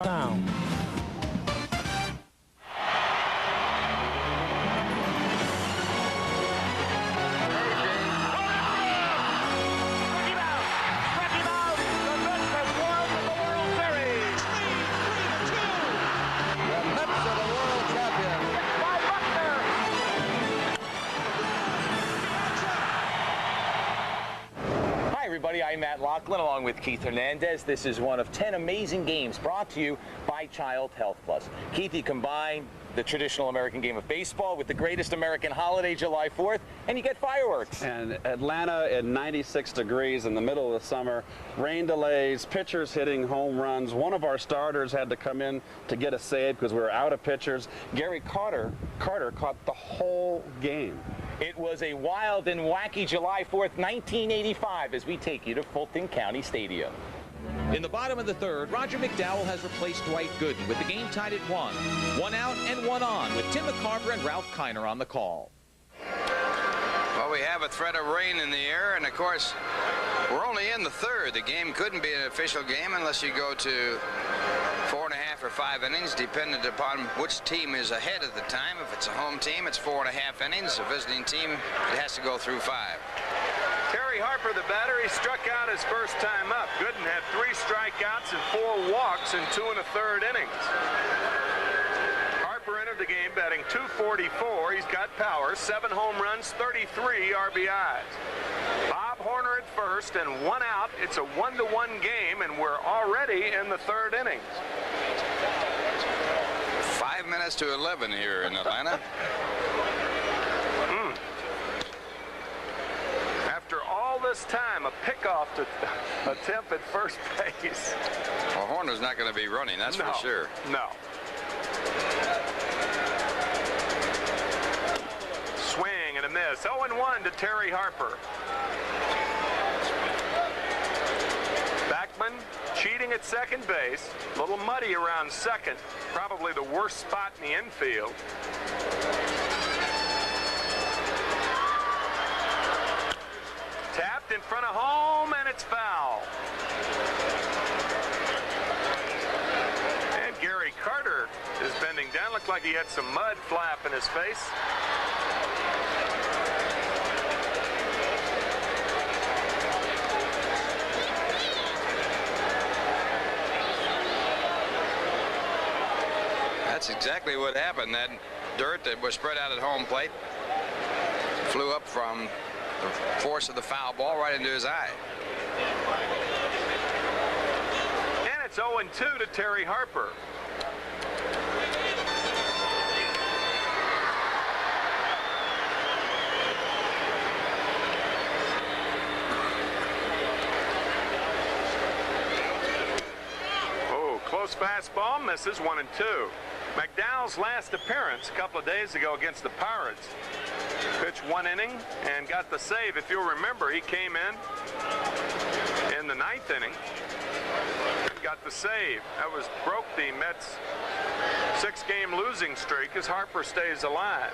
Down. Everybody, I'm Loughlin along with Keith Hernandez. This is one of 10 amazing games brought to you by Child Health Plus. Keith, you combine the traditional American game of baseball with the greatest American holiday, July 4th, and you get fireworks. And Atlanta at 96 degrees in the middle of the summer, rain delays, pitchers hitting home runs. One of our starters had to come in to get a save because we were out of pitchers. Gary Carter caught the whole game. It was a wild and wacky July 4th, 1985, as we take you to Fulton County Stadium. In the bottom of the third, Roger McDowell has replaced Dwight Gooden with the game tied at 1. 1 out and 1 on with Tim McCarver and Ralph Kiner on the call. Well, we have a threat of rain in the air, and of course, we're only in the third. The game couldn't be an official game unless you go to 4.5 or 5 innings, dependent upon which team is ahead at the time. If it's a home team, it's 4.5 innings. A visiting team, it has to go through 5. Terry Harper, the batter, he struck out his first time up. Gooden had 3 strikeouts and 4 walks in 2 1/3 innings. Harper entered the game batting .244. He's got power, 7 home runs, 33 RBIs. Bob Horner at first and 1 out. It's a 1-1 game, and we're already in the 3rd inning. 5 minutes to 11 here in Atlanta. After all this time, a pickoff to attempt at first base. Well, Horner's not going to be running, that's for sure. No. Swing and a miss. 0-1 to Terry Harper. Backman cheating at second base. A little muddy around second. Probably the worst spot in the infield. Tapped in front of home, and it's foul. And Gary Carter is bending down. Looked like he had some mud flap in his face. That's exactly what happened. That dirt that was spread out at home plate flew up from the force of the foul ball right into his eye. And it's 0-2 to Terry Harper. Oh, close fastball, misses 1-2. McDowell's last appearance a couple of days ago against the Pirates. Pitched 1 inning and got the save. If you'll remember, he came in the 9th inning and got the save. That broke the Mets' 6-game losing streak as Harper stays alive.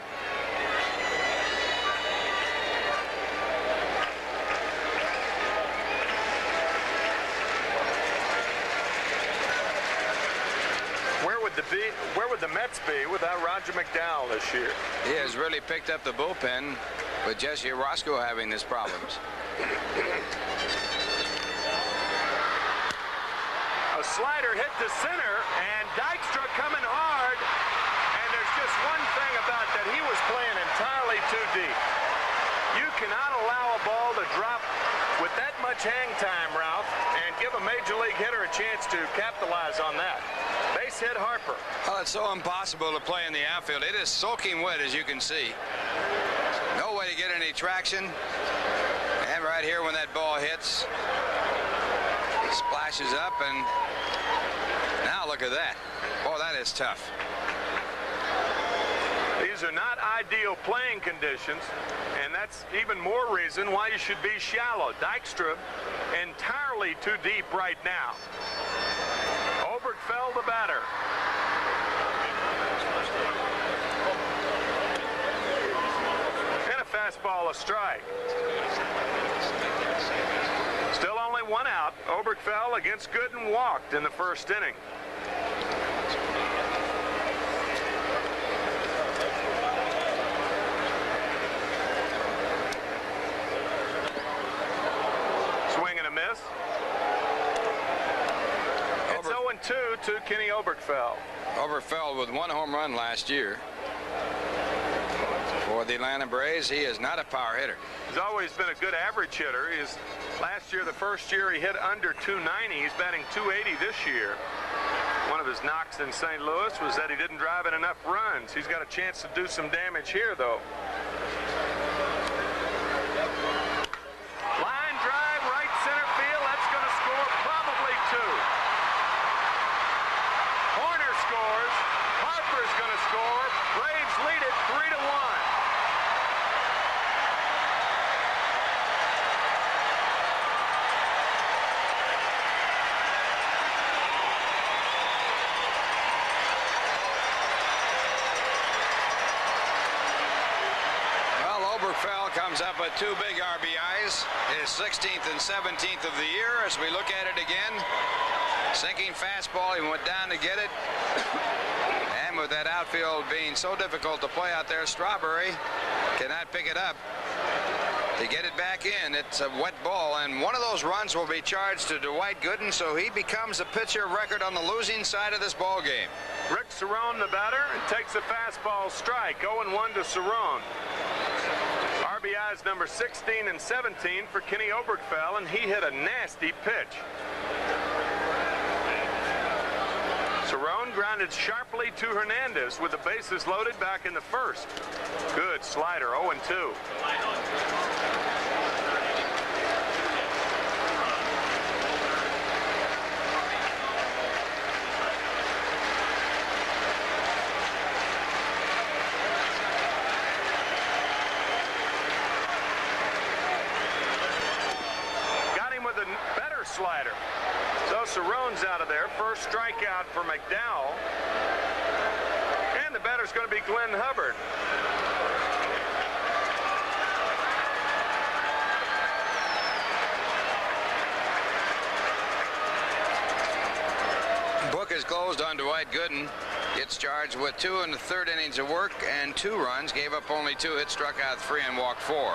Where would the Mets be without Roger McDowell this year? He has really picked up the bullpen with Jesse Orozco having his problems. A slider hit to center, and Dykstra coming hard. And there's just one thing about that. He was playing entirely too deep. You cannot allow a ball to drop with that much hang time, Ralph, and give a major league hitter a chance to capitalize on that. Base hit Harper. Well, it's so impossible to play in the outfield. It is soaking wet, as you can see. No way to get any traction. And right here when that ball hits, it splashes up, and now look at that. Boy, that is tough. These are not ideal playing conditions, and that's even more reason why you should be shallow. Dykstra entirely too deep right now. Oberkfell the batter. And a fastball, a strike. Still only 1 out. Oberkfell against Gooden walked in the 1st inning. to Kenny Obergefell. Obergefell with 1 home run last year. For the Atlanta Braves, he is not a power hitter. He's always been a good average hitter. Last year, the first year, he hit under 290. He's batting 280 this year. One of his knocks in St. Louis was that he didn't drive in enough runs. He's got a chance to do some damage here, though. Line drive, right center field. That's going to score probably 2. Horner scores. Harper's going to score. Braves lead it 3-1. Obergefell comes up with 2 big RBIs, his 16th and 17th of the year. As we look at it again, sinking fastball, he went down to get it. And with that outfield being so difficult to play out there, Strawberry cannot pick it up. To get it back in, it's a wet ball, and one of those runs will be charged to Dwight Gooden, so he becomes a pitcher of record on the losing side of this ball game. Rick Cerrone, the batter, and takes a fastball strike. 0-1 to Cerrone. RBIs number 16 and 17 for Kenny Obergefell, and he hit a nasty pitch. Cerrone grounded sharply to Hernandez with the bases loaded back in the first. Good slider, 0-2. Slider. So Cerrone's out of there. First strikeout for McDowell. And the batter's going to be Glenn Hubbard. Book is closed on Dwight Gooden. Gets charged with 2 in the 3rd innings of work and 2 runs. Gave up only 2 hits, struck out 3 and walked 4.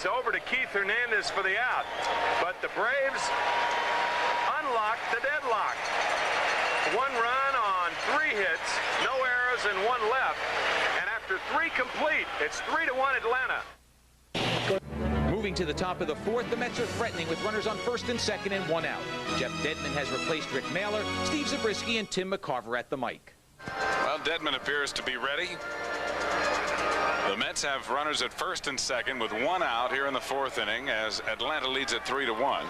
Over to Keith Hernandez for the out, but the Braves unlocked the deadlock. 1 run on 3 hits, no errors and 1 left, and after 3 complete, it's 3-1 Atlanta. Moving to the top of the 4th, the Mets are threatening with runners on 1st and 2nd and 1 out. Jeff Dedman has replaced Rick Mailer, Steve Zabriskie, and Tim McCarver at the mic. Well, Dedman appears to be ready. The Mets have runners at 1st and 2nd with 1 out here in the 4th inning as Atlanta leads at 3-1.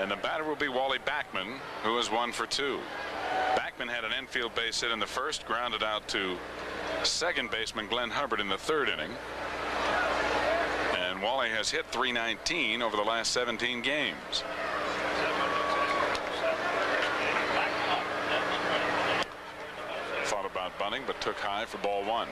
And the batter will be Wally Backman, who is 1 for 2. Backman had an infield base hit in the 1st, grounded out to 2nd baseman Glenn Hubbard in the 3rd inning. And Wally has hit .319 over the last 17 games. Thought about bunting, but took high for ball 1.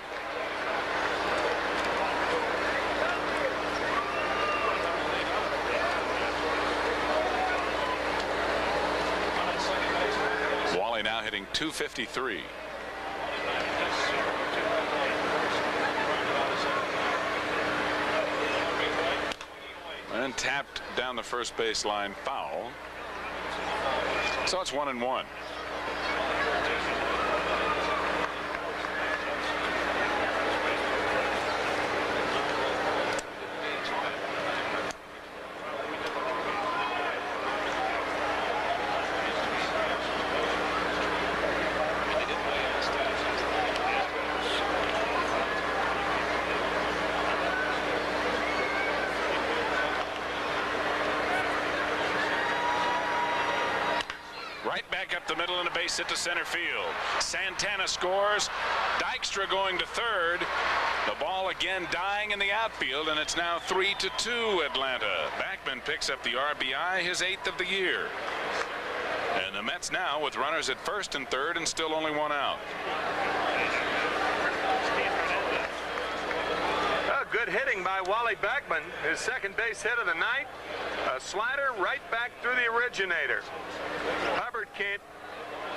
Wally now hitting .253. And tapped down the first base line foul. So it's 1-1. Right back up the middle and a base hit to center field. Santana scores. Dykstra going to 3rd. The ball again dying in the outfield, and it's now 3-2 Atlanta. Backman picks up the RBI, his 8th of the year. And the Mets now with runners at 1st and 3rd and still only 1 out. Good hitting by Wally Backman, his 2nd base hit of the night. A slider right back through the originator. Hubbard can't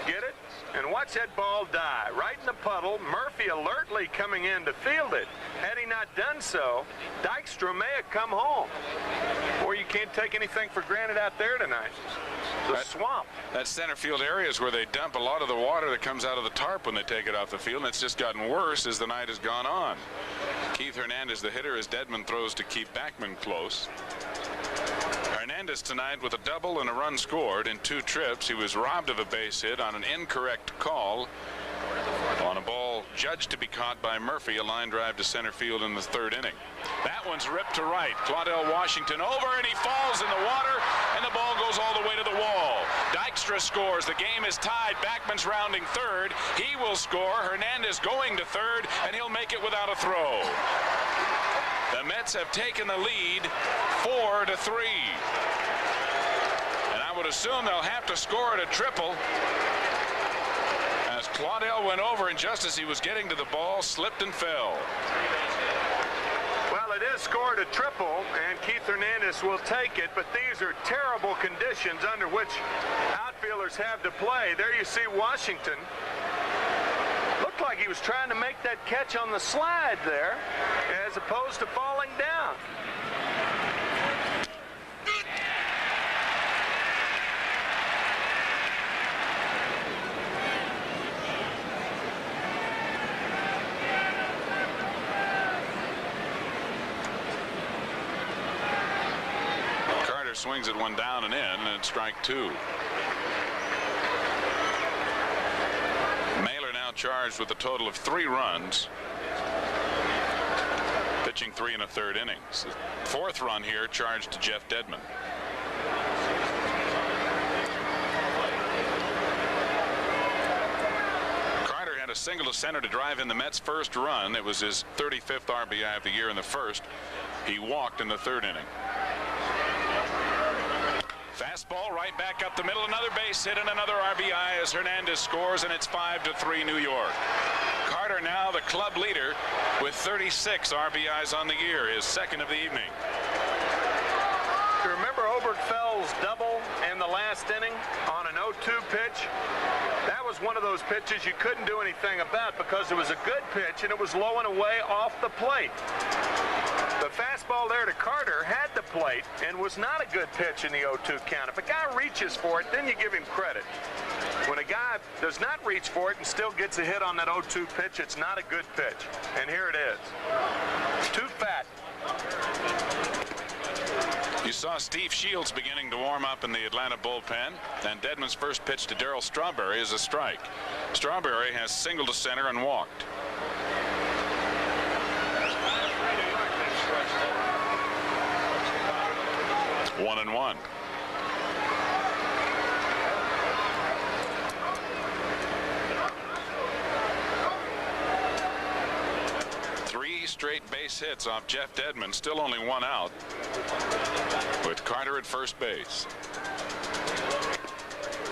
get it, and And watch that ball die right in the puddle. Murphy alertly coming in to field it. Had he not done so, Dykstra may have come home. Or you can't take anything for granted out there tonight. The swamp. That center field area is where they dump a lot of the water that comes out of the tarp when they take it off the field, and it's just gotten worse as the night has gone on. Keith Hernandez, the hitter, as Dedman throws to keep Backman close. Hernandez tonight with a double and a run scored in 2 trips. He was robbed of a base hit on an incorrect call on a ball judged to be caught by Murphy, a line drive to center field in the 3rd inning. That one's ripped to right. Claudell Washington over, and he falls in the water, and the ball goes all the way to the wall. Dykstra scores. The game is tied. Backman's rounding 3rd. He will score. Hernandez going to 3rd, and he'll make it without a throw. The Mets have taken the lead 4-3. And I would assume they'll have to score at a triple, as Claudell went over, and just as he was getting to the ball, slipped and fell. Well, it is scored a triple, and Keith Hernandez will take it, but these are terrible conditions under which outfielders have to play. There you see Washington. Looked like he was trying to make that catch on the slide there, as opposed to falling down. Swings it one down and in, and it's strike 2. Mailer now charged with a total of 3 runs, pitching 3 1/3 innings. The 4th run here charged to Jeff Dedman. Carter had a single to center to drive in the Mets' first run. It was his 35th RBI of the year in the first. He walked in the 3rd inning. Fastball right back up the middle, another base hit and another RBI as Hernandez scores, and it's 5-3 New York. Carter now the club leader with 36 RBIs on the year, his 2nd of the evening. You remember Oberkfeld's double in the last inning on an 0-2 pitch? That was one of those pitches you couldn't do anything about because it was a good pitch and it was low and away off the plate. The fastball there to Carter had the plate and was not a good pitch in the 0-2 count. If a guy reaches for it, then you give him credit. When a guy does not reach for it and still gets a hit on that 0-2 pitch, it's not a good pitch. And here it is. Too fat. You saw Steve Shields beginning to warm up in the Atlanta bullpen, and Dedman's first pitch to Darryl Strawberry is a strike. Strawberry has singled to center and walked. 1-1. Three straight base hits off Jeff Dedman, still only 1 out, with Carter at first base.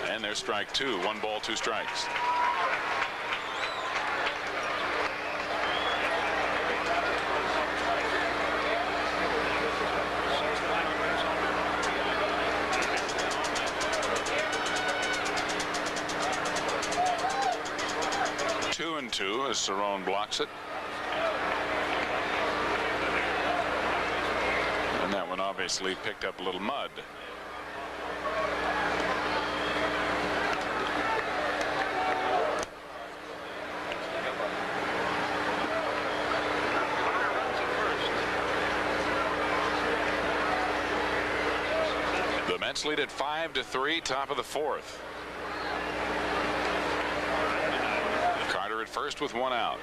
And there's strike 2, 1 ball, 2 strikes. And 2 as Cerrone blocks it. And that one obviously picked up a little mud. The Mets lead at 5-3, top of the 4th. At first with 1 out.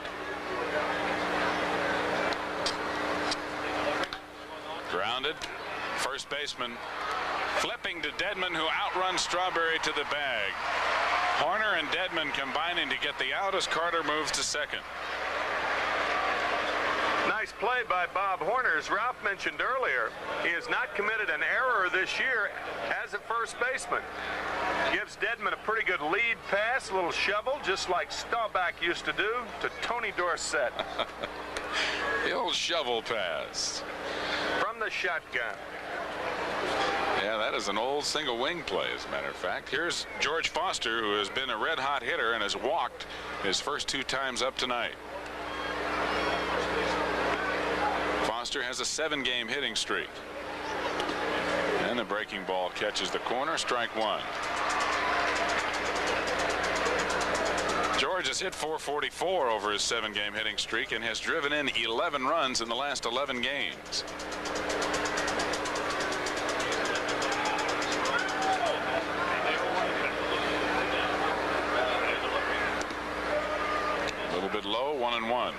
Grounded. First baseman flipping to Dedman, who outruns Strawberry to the bag. Horner and Dedman combining to get the out as Carter moves to second. Nice play by Bob Horner. As Ralph mentioned earlier, he has not committed an error this year as a first baseman. Gives Dedman a pretty good lead pass, a little shovel, just like Staubach used to do to Tony Dorsett. The old shovel pass. From the shotgun. Yeah, that is an old single wing play, as a matter of fact. Here's George Foster, who has been a red-hot hitter and has walked his first 2 times up tonight. Foster has a 7-game hitting streak. And the breaking ball catches the corner, strike 1. George has hit .444 over his 7-game hitting streak and has driven in 11 runs in the last 11 games. A little bit low, 1-1.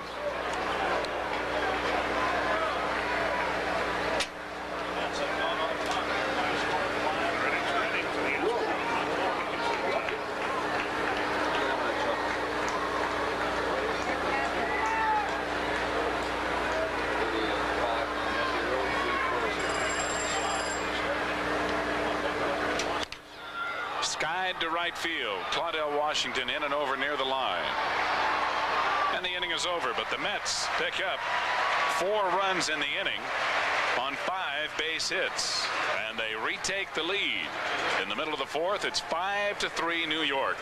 Skied to right field. Claudell Washington in and over near the line. And the inning is over, but the Mets pick up 4 runs in the inning on 5 base hits. And they retake the lead. In the middle of the 4th, it's 5-3 New York.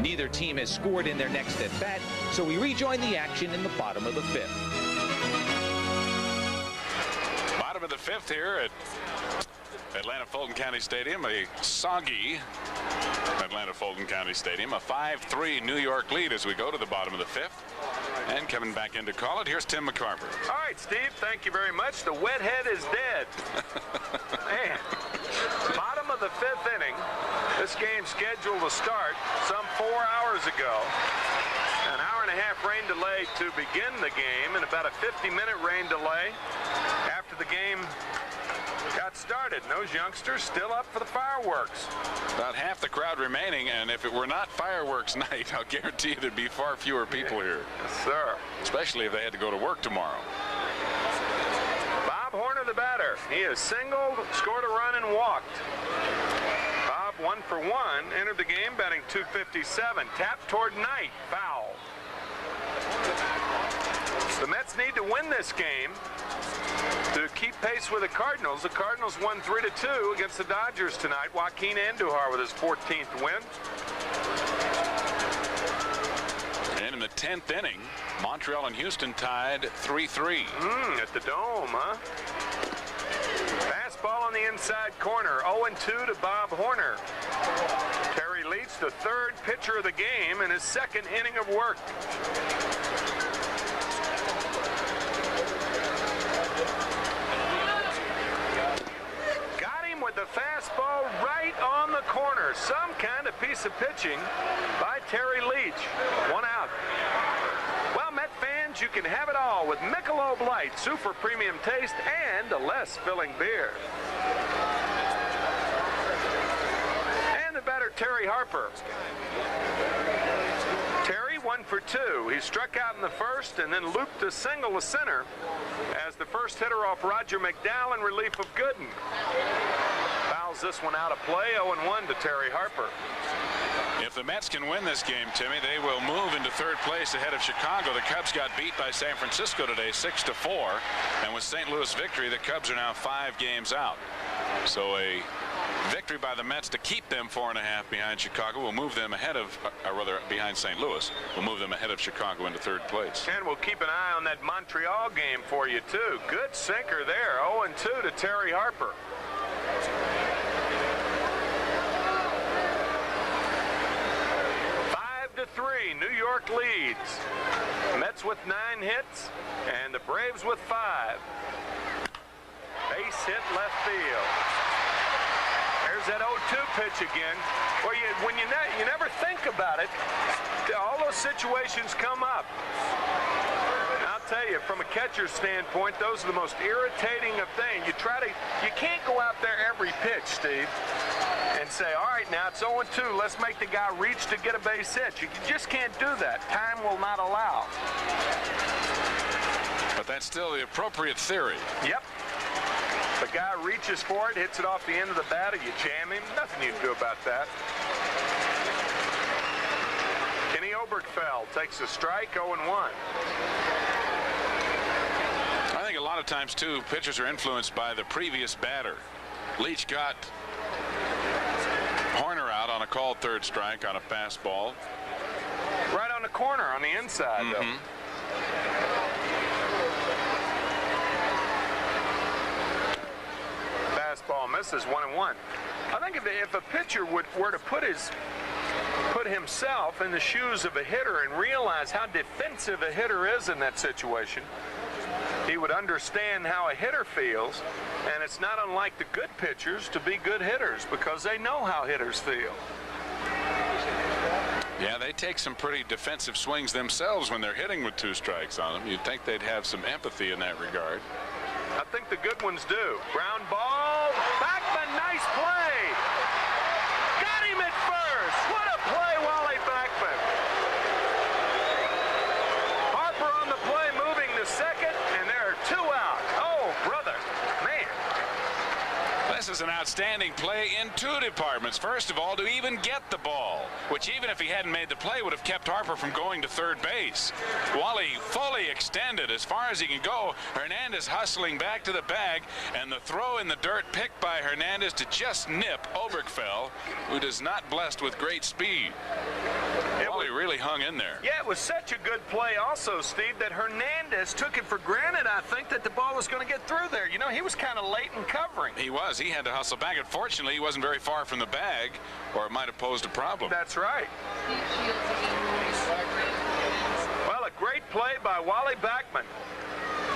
Neither team has scored in their next at bat, so we rejoin the action in the bottom of the 5th. Bottom of the 5th here at Atlanta Fulton County Stadium, a soggy Atlanta Fulton County Stadium, a 5-3 New York lead as we go to the bottom of the 5th. And coming back in to call it, here's Tim McCarver. All right, Steve, thank you very much. The wet head is dead. Man, bottom of the 5th inning. This game scheduled to start some 4 hours ago. An hour-and-a-half rain delay to begin the game and about a 50-minute rain delay after the game got started. And those youngsters still up for the fireworks. About half the crowd remaining, and if it were not fireworks night, I'll guarantee you there'd be far fewer people here. Yes, sir. Especially if they had to go to work tomorrow. Bob Horner, the batter. He has singled, scored a run, and walked. Bob, 1 for 1, entered the game batting .257. Tap toward Knight, foul. The Mets need to win this game to keep pace with the Cardinals. The Cardinals won 3-2 against the Dodgers tonight. Joaquin Andujar with his 14th win. And in the 10th inning, Montreal and Houston tied 3-3. At the Dome, huh? Fastball on the inside corner. 0-2 to Bob Horner. Terry Leach, the 3rd pitcher of the game in his 2nd inning of work. With the fastball right on the corner. Some kind of piece of pitching by Terry Leach. 1 out. Well, Met fans, you can have it all with Michelob Light, super premium taste, and a less filling beer. And the batter, Terry Harper. Terry, 1 for 2. He struck out in the 1st and then looped a single to center as the first hitter off Roger McDowell in relief of Gooden. Fouls this one out of play. 0-1 to Terry Harper. If the Mets can win this game, Timmy, they will move into 3rd place ahead of Chicago. The Cubs got beat by San Francisco today 6-4. And with St. Louis victory, the Cubs are now 5 games out. So a victory by the Mets to keep them 4.5 behind Chicago will move them ahead of, or rather behind St. Louis, will move them ahead of Chicago into 3rd place. And we'll keep an eye on that Montreal game for you, too. Good sinker there. 0-2 to Terry Harper. 5-3, New York leads. Mets with 9 hits, and the Braves with 5. Base hit left field. There's that 0-2 pitch again. Well, when you never think about it, all those situations come up. And I'll tell you, from a catcher's standpoint, those are the most irritating of things. You can't go out there every pitch, Steve, and say, all right, now it's 0-2. Let's make the guy reach to get a base hit. You just can't do that. Time will not allow. But that's still the appropriate theory. Yep. The guy reaches for it, hits it off the end of the bat, or you jam him. Nothing you can do about that. Kenny Oberkfell takes a strike, 0-1. lot of times, too, pitchers are influenced by the previous batter. Leach got Horner out on a called third strike on a fastball. Right on the corner on the inside, though. Fastball misses, 1-1. I think if a pitcher were to put himself in the shoes of a hitter and realize how defensive a hitter is in that situation, he would understand how a hitter feels. And it's not unlike the good pitchers to be good hitters because they know how hitters feel. Yeah, they take some pretty defensive swings themselves when they're hitting with 2 strikes on them. You'd think they'd have some empathy in that regard. I think the good ones do. Ground ball. Backman, nice play. Got him at first. What a play, Wally Backman. Harper on the play, moving to second, and there are 2 out. Oh, brother, man. This is an outstanding play in 2 departments. First of all, to even get the ball, which even if he hadn't made the play would have kept Harper from going to third base. Wally fully extended as far as he can go. Hernandez hustling back to the bag, and the throw in the dirt picked by Hernandez to just nip Oberkfell, who is not blessed with great speed. Wally really hung in there. Yeah, it was such a good play also, Steve, that Hernandez took it for granted, I think, that the ball was going to get through there. You know, he was kind of late in covering. He was. He had to hustle back. Unfortunately, he wasn't very far from the bag, or it might have posed a problem. That's right. Well, a great play by Wally Backman.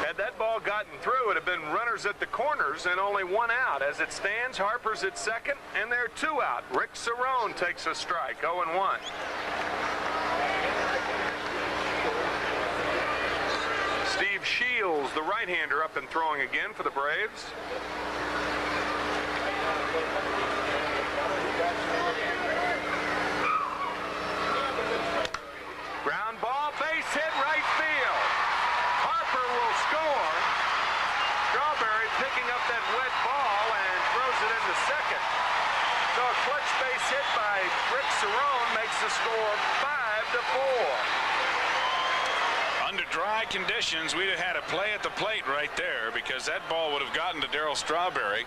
Had that ball gotten through, it would have been runners at the corners and only 1 out. As it stands, Harper's at second, and there are 2 out. Rick Cerrone takes a strike, 0-1. Steve Shields, the right-hander, up and throwing again for the Braves. Ground ball, base hit, right field. Harper will score. Strawberry picking up that wet ball and throws it into second. So a clutch base hit by Rick Cerrone makes the score 5-4. Under dry conditions, we'd have had a play at the plate right there because that ball would have gotten to Darryl Strawberry,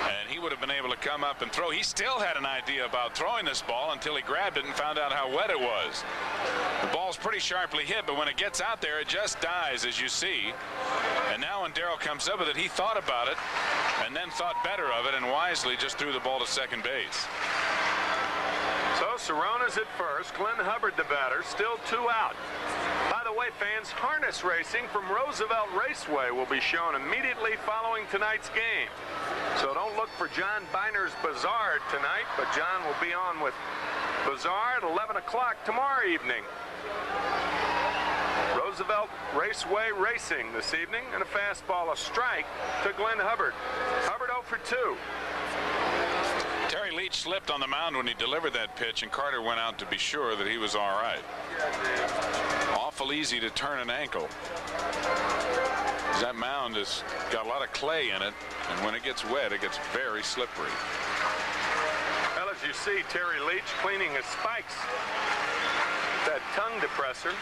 and he would have been able to come up and throw. He still had an idea about throwing this ball until he grabbed it and found out how wet it was. The ball's pretty sharply hit, but when it gets out there, it just dies, as you see. And now when Darryl comes up with it, he thought about it and then thought better of it and wisely just threw the ball to second base. So Cerrone is at first. Glenn Hubbard, the batter, still 2 out. By the way, fans, harness racing from Roosevelt Raceway will be shown immediately following tonight's game. So don't look for John Biner's Bazaar tonight, but John will be on with Bazaar at 11 o'clock tomorrow evening. Roosevelt Raceway racing this evening, and a fastball, a strike to Glenn Hubbard. Hubbard 0 for 2. Terry Leach slipped on the mound when he delivered that pitch, and Carter went out to be sure that he was all right. Awful easy to turn an ankle. That mound has got a lot of clay in it, and when it gets wet, it gets very slippery. Well, as you see, Terry Leach cleaning his spikes. That tongue depressor.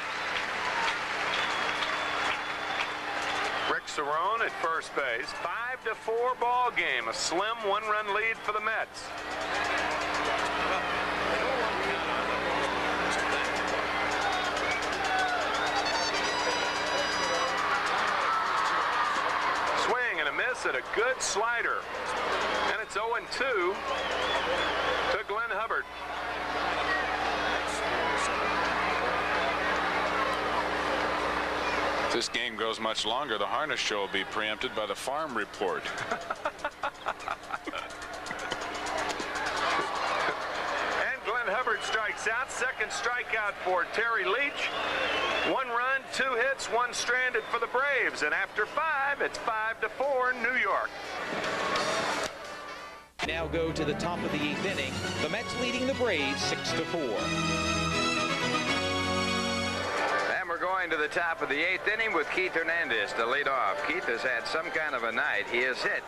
Rick Cerrone at first base. 5-4 ball game. A slim 1-run lead for the Mets. Swing and a miss at a good slider. And it's 0-2 to Glenn Hubbard. If this game goes much longer, the harness show will be preempted by the farm report. And Glenn Hubbard strikes out. Second strikeout for Terry Leach. 1 run, 2 hits, 1 stranded for the Braves. And after 5, it's 5-4 New York. Now go to the top of the 8th inning. The Mets leading the Braves 6-4. We're going to the top of the 8th inning with Keith Hernandez to lead off. Keith has had some kind of a night. He has hit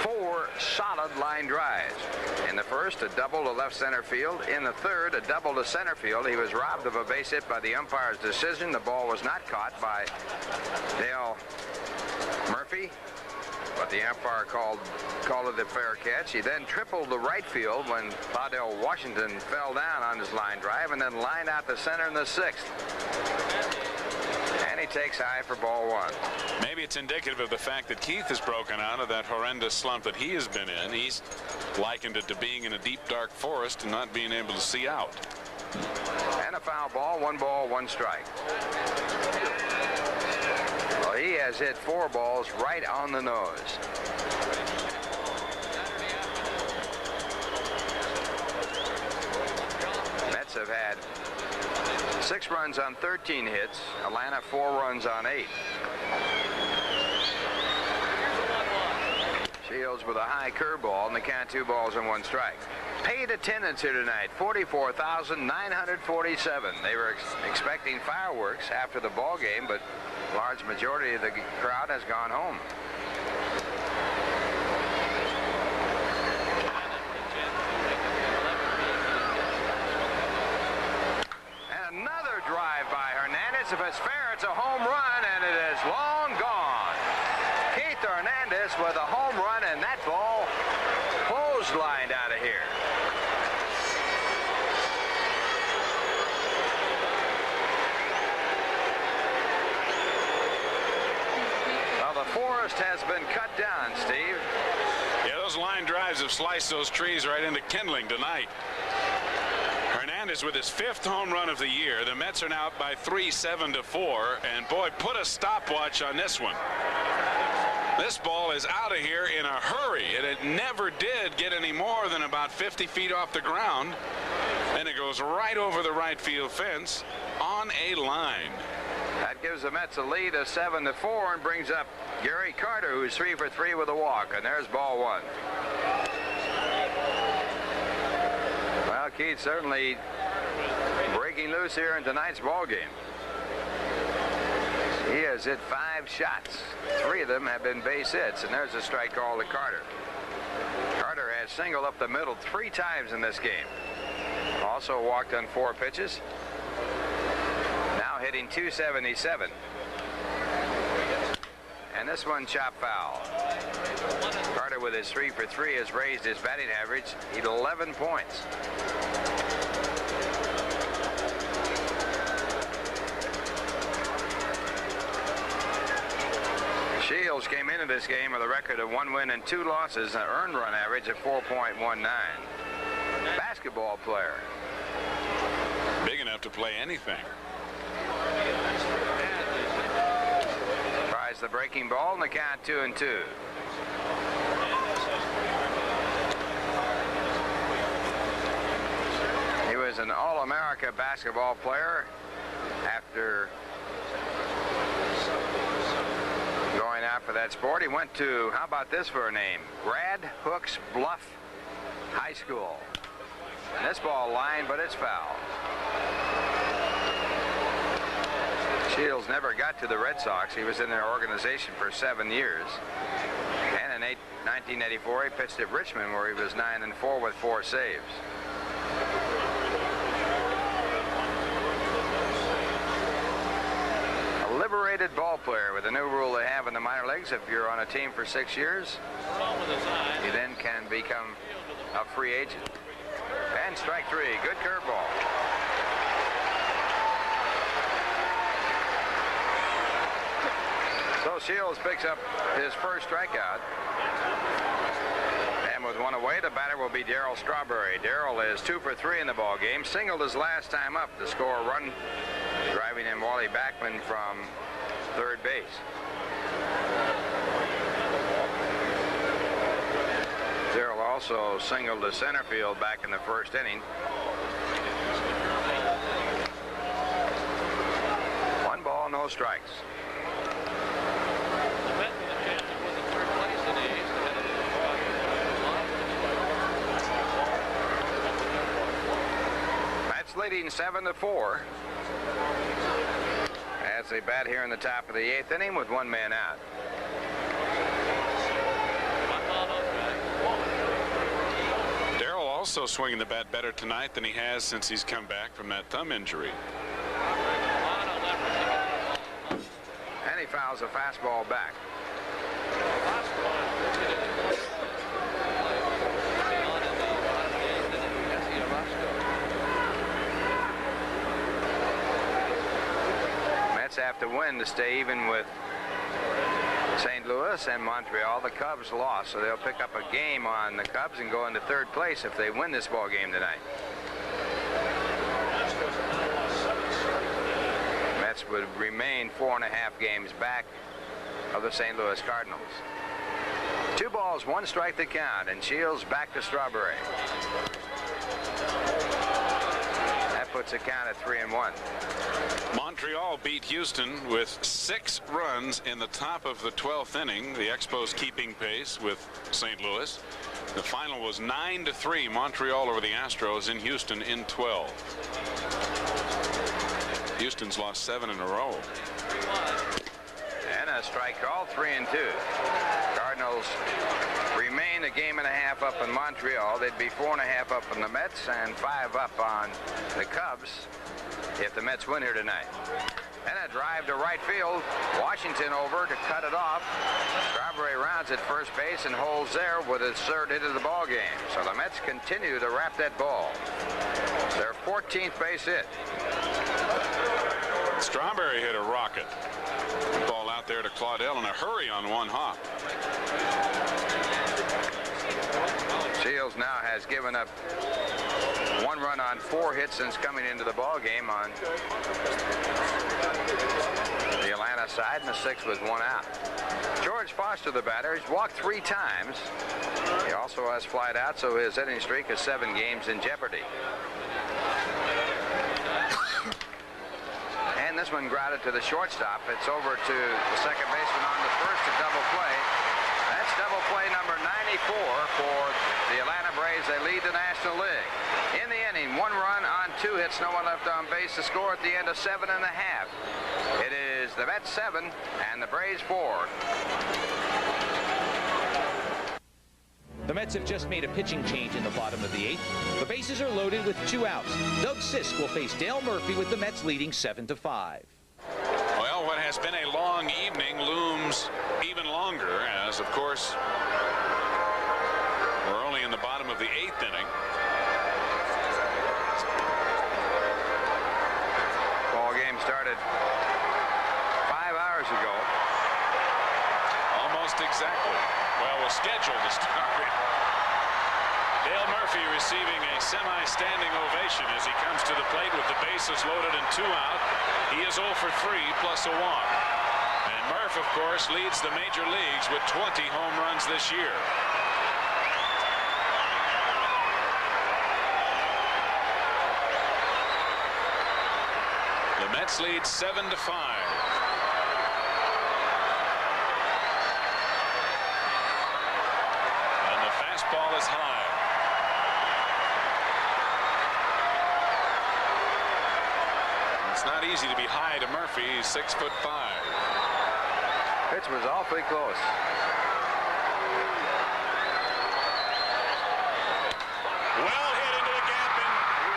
4 solid line drives. In the first, a double to left center field. In the third, a double to center field. He was robbed of a base hit by the umpire's decision. The ball was not caught by Dale Murphy, but the umpire called it a fair catch. He then tripled the right field when Claudell Washington fell down on his line drive and then lined out the center in the 6th. And he takes high for ball 1. Maybe it's indicative of the fact that Keith has broken out of that horrendous slump that he has been in. He's likened it to being in a deep, dark forest and not being able to see out. And a foul ball, 1 ball, 1 strike. Well, he has hit 4 balls right on the nose. Mets have had 6 runs on 13 hits. Atlanta 4 runs on 8. Shields with a high curveball, and the count 2 balls and 1 strike. Paid attendance here tonight, 44,947. They were expecting fireworks after the ball game, but a large majority of the crowd has gone home. And another drive by Hernandez. If it's fair, it's a home run, and it is long gone. Keith Hernandez with a home run, and that ball clotheslined out of here. Well, the forest has been cut down, Steve. Yeah, those line drives have sliced those trees right into kindling tonight. Hernandez with his 5th home run of the year. The Mets are now up by 3, 7-4. And boy, put a stopwatch on this one. This ball is out of here in a hurry, and it never did get any more than about 50 feet off the ground. And it goes right over the right field fence on a line. That gives the Mets a lead of 7-4 and brings up Gary Carter, who's 3 for 3 with a walk. And there's ball 1. Well, Keith certainly breaking loose here in tonight's ball game. He has hit 5 shots. 3 of them have been base hits, and there's a strike call to Carter. Carter has singled up the middle 3 times in this game. Also walked on 4 pitches. Now hitting .277. And this one chopped foul. Carter with his 3 for 3 has raised his batting average 11 points. Shields came into this game with a record of 1 win and 2 losses, an earned run average of 4.19. Basketball player. Big enough to play anything. Tries the breaking ball, and the count 2-2. He was an All-America basketball player after going out for that sport. He went to, how about this for a name, Brad Hooks Bluff High School. And this ball lined, but it's foul. Shields never got to the Red Sox. He was in their organization for 7 years. And in 1984, he pitched at Richmond, where he was 9-4 with 4 saves. A liberated ball player with a new rule they have in the minor leagues. If you're on a team for 6 years, you then can become a free agent. And strike 3, good curveball. So Shields picks up his first strikeout. And with 1 away, the batter will be Darryl Strawberry. Darryl is 2 for 3 in the ball game. Singled his last time up to score a run, driving in Wally Backman from third base. Darryl also singled to center field back in the first inning. 1 ball, no strikes. Mets leading 7-4 as they bat here in the top of the 8th inning with 1 man out. Also swinging the bat better tonight than he has since he's come back from that thumb injury. And he fouls a fastball back. Mets have to win to stay even with St. Louis and Montreal. The Cubs lost, so they'll pick up a game on the Cubs and go into third place if they win this ball game tonight. Mets would remain 4.5 games back of the St. Louis Cardinals. 2 balls, 1 strike to count, and Shields back to Strawberry. That puts a count at 3-1. Montreal beat Houston with 6 runs in the top of the 12th inning. The Expos keeping pace with St. Louis. The final was 9-3 Montreal over the Astros in Houston in 12. Houston's lost 7 in a row. And a strike call, 3-2. Cardinals remain a game and a half up in Montreal. They'd be 4.5 up on the Mets and 5 up on the Cubs if the Mets win here tonight. And a drive to right field. Washington over to cut it off. Strawberry rounds at first base and holds there with his 3rd hit of the ball game. So the Mets continue to wrap that ball. Their 14th base hit. Strawberry hit a rocket. Ball out there to Claudel in a hurry on 1 hop. Shields now has given up 1 run on 4 hits since coming into the ball game on the Atlanta side, and the 6th was 1 out. George Foster, the batter, has walked 3 times. He also has flied out, so his hitting streak is 7 games in jeopardy. And this one grounded to the shortstop. It's over to the second baseman on the first to double play. That's double play number 94 for the Atlanta Braves. They lead the National League. In the inning, 1 run on 2 hits, no one left on base. The score at the end of 7.5. It is the Mets 7 and the Braves 4. The Mets have just made a pitching change in the bottom of the 8th. The bases are loaded with 2 outs. Doug Sisk will face Dale Murphy with the Mets leading 7-5. Well, what has been a long evening looms even longer as, of course, we're only in the bottom of the 8th inning. Ball game started 5 hours ago. Almost exactly. Well, was scheduled to start. Dale Murphy receiving a semi-standing ovation as he comes to the plate with the bases loaded and 2 out. He is 0 for 3 plus a walk. And Murph, of course, leads the major leagues with 20 home runs this year. The Mets lead 7-5. Ball is high. It's not easy to be high to Murphy. He's 6'5". Pitch was awfully close. Well hit into the gap in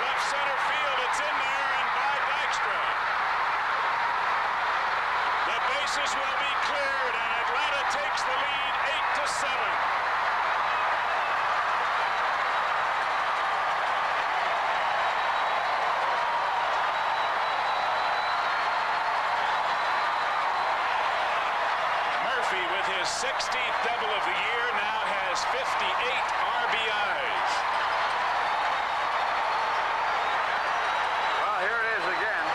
left center field. It's in there and by Dykstra. The bases will be cleared and Atlanta takes the lead 8-7. With his 16th double of the year, now has 58 RBIs. Well, here it is again.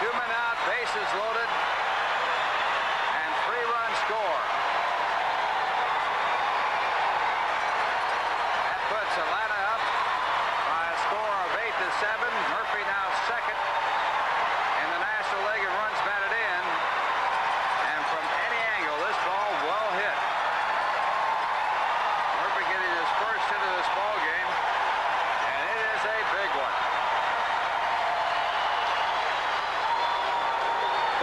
2 men out, bases loaded, and 3-run score. That puts Atlanta up by a score of 8-7. Murphy now second in the National League and runs batted in. From any angle, this ball well hit. Murphy getting his first hit of this ball game, and it is a big one.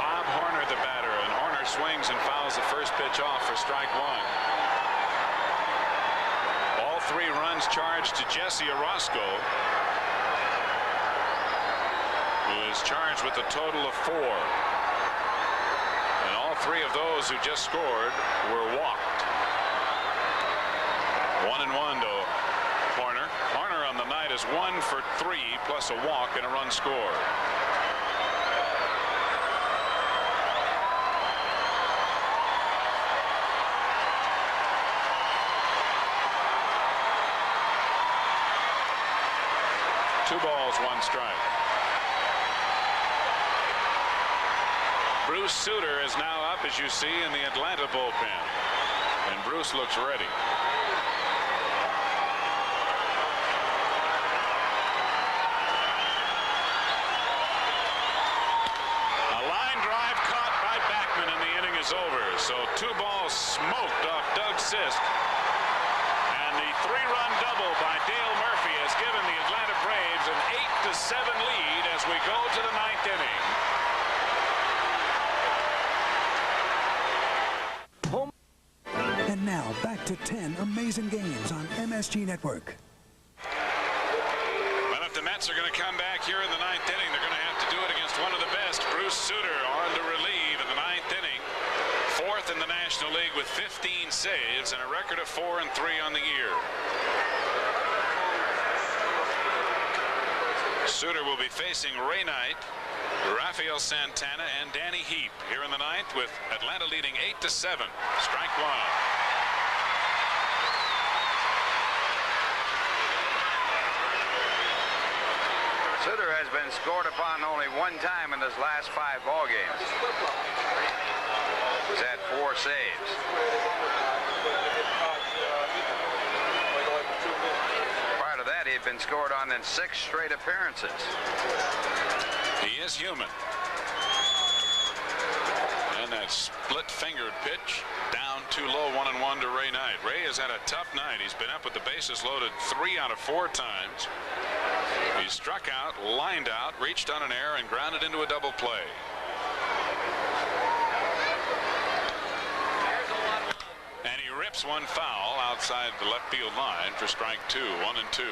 Bob Horner, the batter, and Horner swings and fouls the first pitch off for strike 1. All 3 runs charged to Jesse Orozco, who is charged with a total of 4. three of those who just scored were walked. 1-1 to Horner. Horner on the night is 1 for 3 plus a walk and a run scored. Two balls, one strike. Bruce Sutter is now up, as you see, in the Atlanta bullpen. And Bruce looks ready. A line drive caught by Backman, and the inning is over. So 2 balls smoked off Doug Sisk. And the 3-run double by Dale Murphy has given the Atlanta Braves an 8-7 lead as we go to the 9th inning. And now back to 10 amazing games on MSG Network. Well, if the Mets are going to come back here in the 9th inning, they're going to have to do it against one of the best. Bruce Sutter on to relieve in the 9th inning. 4th in the National League with 15 saves and a record of 4-3 on the year. Sutter will be facing Ray Knight, Rafael Santana, and Danny Heap here in the 9th, with Atlanta leading 8-7. Strike one. Sutter has been scored upon only one time in his last 5 ball games. He's had 4 saves. Prior to that, he had been scored on in 6 straight appearances. He is human. And that split-fingered pitch down too low, 1-1 to Ray Knight. Ray has had a tough night. He's been up with the bases loaded 3 out of 4 times. He struck out, lined out, reached on an error, and grounded into a double play. And he rips one foul outside the left field line for strike 2, 1-2.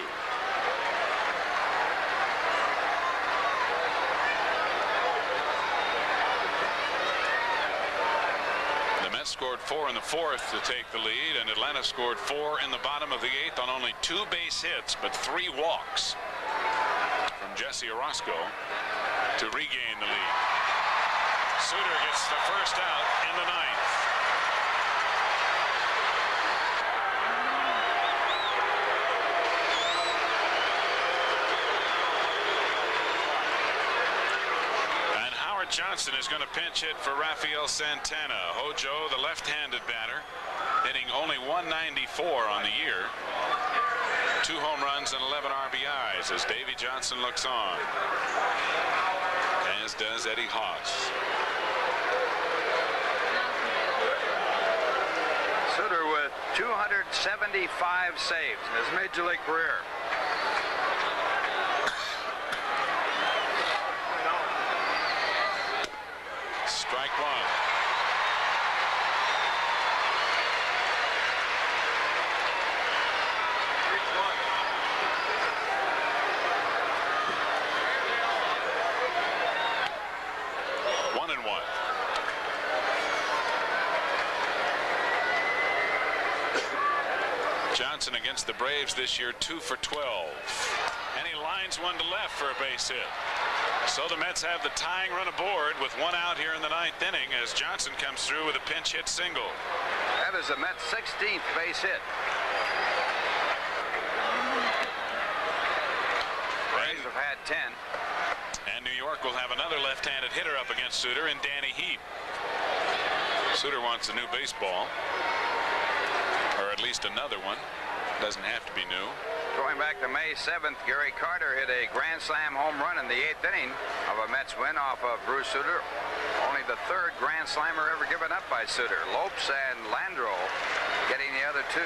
Scored 4 in the 4th to take the lead, and Atlanta scored 4 in the bottom of the 8th on only 2 base hits but 3 walks from Jesse Orozco to regain the lead. Sutter gets the first out in the 9th. Johnson is going to pinch hit for Rafael Santana. Hojo, the left-handed batter, hitting only .194 on the year. 2 home runs and 11 RBIs as Davy Johnson looks on, as does Eddie Haas. Sutter with 275 saves in his major league career. Strike 1. Johnson against the Braves this year 2 for 12. And he lines one to left for a base hit. So the Mets have the tying run aboard with 1 out here in the 9th inning as Johnson comes through with a pinch hit single. That is the Mets' 16th base hit. Braves have had 10. And New York will have another left-handed hitter up against Sutter in Danny Heap. Sutter wants a new baseball, or at least another one. Doesn't have to be new. Going back to May 7th, Gary Carter hit a grand slam home run in the 8th inning of a Mets win off of Bruce Sutter. Only the 3rd grand slammer ever given up by Sutter. Lopes and Landro getting the other 2.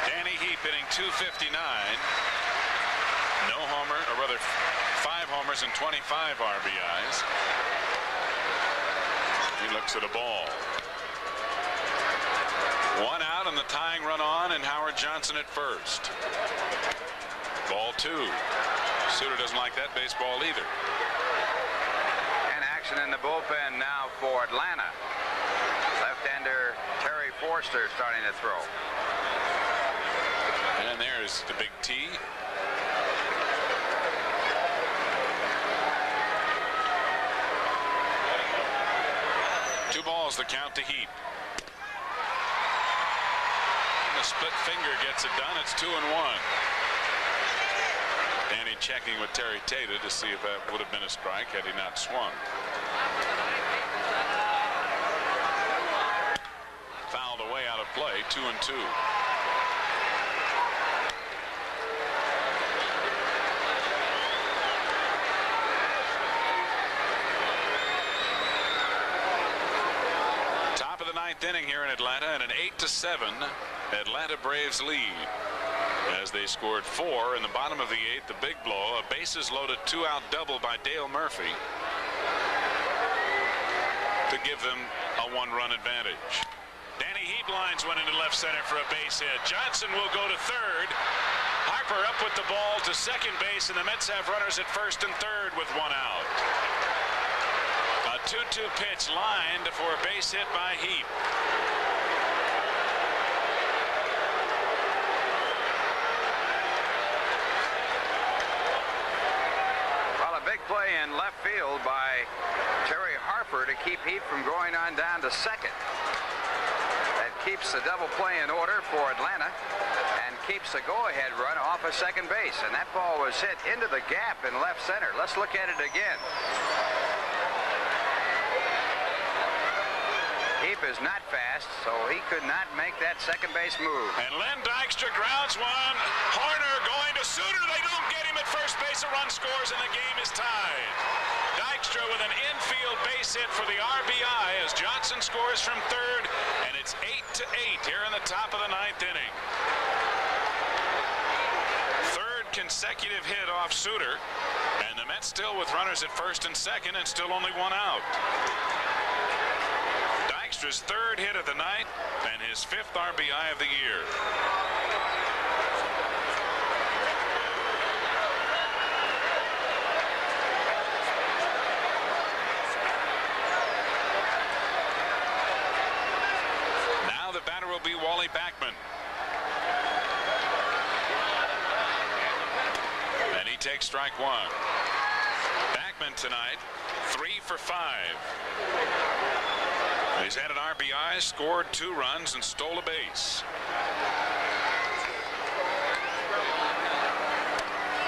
Danny Heap hitting .259. No homer, or rather 5 homers and 25 RBIs. He looks at a ball. 1 out and the tying run on, and Howard Johnson at first. Ball 2. Sutter doesn't like that baseball either. action in the bullpen now for Atlanta. Left-hander Terry Forster starting to throw. And there's the big T. Two balls the count to Heap. The split finger gets it done. It's 2-1. Danny checking with Terry Tata to see if that would have been a strike had he not swung. Fouled away out of play. 2-2. Top of the ninth inning here in Atlanta, and an 8-7 Atlanta Braves lead as they scored 4 in the bottom of the 8th. The big blow, a bases loaded 2-out double by Dale Murphy to give them a 1-run advantage. Danny Heap lines one into left center for a base hit. Johnson will go to third. Harper up with the ball to second base, and the Mets have runners at first and third with 1 out. A 2-2 pitch lined for a base hit by Heap. Big play in left field by Terry Harper to keep Heap from going on down to second. That keeps the double play in order for Atlanta and keeps the go-ahead run off of second base. And that ball was hit into the gap in left center. Let's look at it again. Heap is not fast, so he could not make that second base move. And Len Dykstra grounds one. Horner going to Suter. They don't get him at first base. A run scores, and the game is tied. Dykstra with an infield base hit for the RBI as Johnson scores from third, and it's 8-8 here in the top of the ninth inning. Third consecutive hit off Suter, and the Mets still with runners at first and second, and still only 1 out. Dykstra's third hit of the night and his 5th RBI of the year. Now the batter will be Wally Backman. And he takes strike 1. Backman tonight 3 for 5. He's had an RBI, scored 2 runs, and stole a base.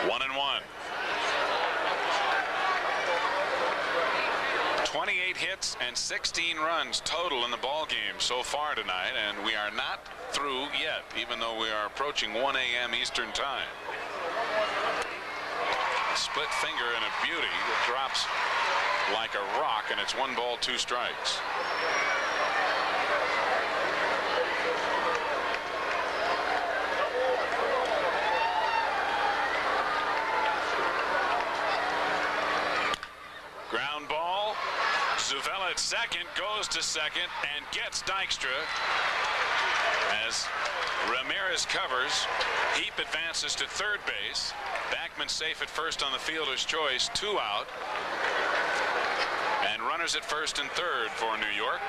1-1. 28 hits and 16 runs total in the ball game so far tonight, and we are not through yet, even though we are approaching 1 a.m. Eastern time. Split finger and a beauty that drops like a rock, and it's 1 ball, 2 strikes. Ground ball. Zuvella at second, goes to second and gets Dykstra as Ramirez covers. Heap advances to third base. Backman safe at first on the fielder's choice. 2 out. And runners at first and third for New York.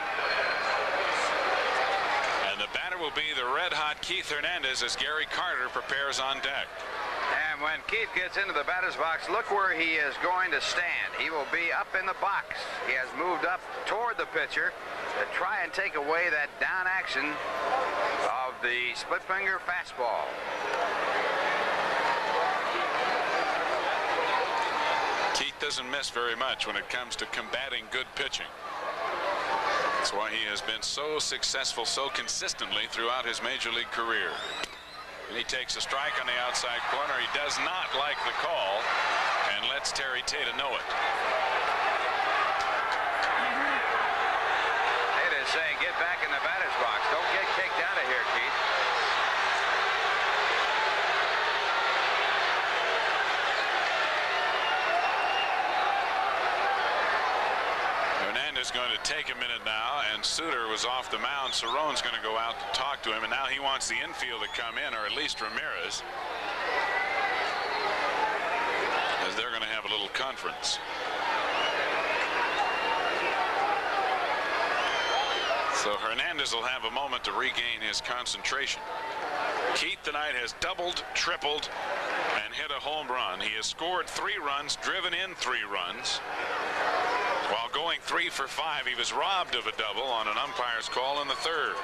And the batter will be the red-hot Keith Hernandez as Gary Carter prepares on deck. And when Keith gets into the batter's box, look where he is going to stand. He will be up in the box. He has moved up toward the pitcher to try and take away that down action of the split finger fastball. Keith doesn't miss very much when it comes to combating good pitching. That's why he has been so successful so consistently throughout his major league career. And he takes a strike on the outside corner. He does not like the call and lets Terry Tata know it. It is saying get back in the batter's box. Don't get kicked out of here, Keith. Hernandez going to take a minute now, and Suter was off the mound. Cerrone's going to go out to talk to him, and now he wants the infield to come in, or at least Ramirez, as they're going to have a little conference. So Hernandez will have a moment to regain his concentration. Keith tonight has doubled, tripled, and hit a home run. He has scored 3 runs, driven in 3 runs. While going 3 for 5, he was robbed of a double on an umpire's call in the 3rd.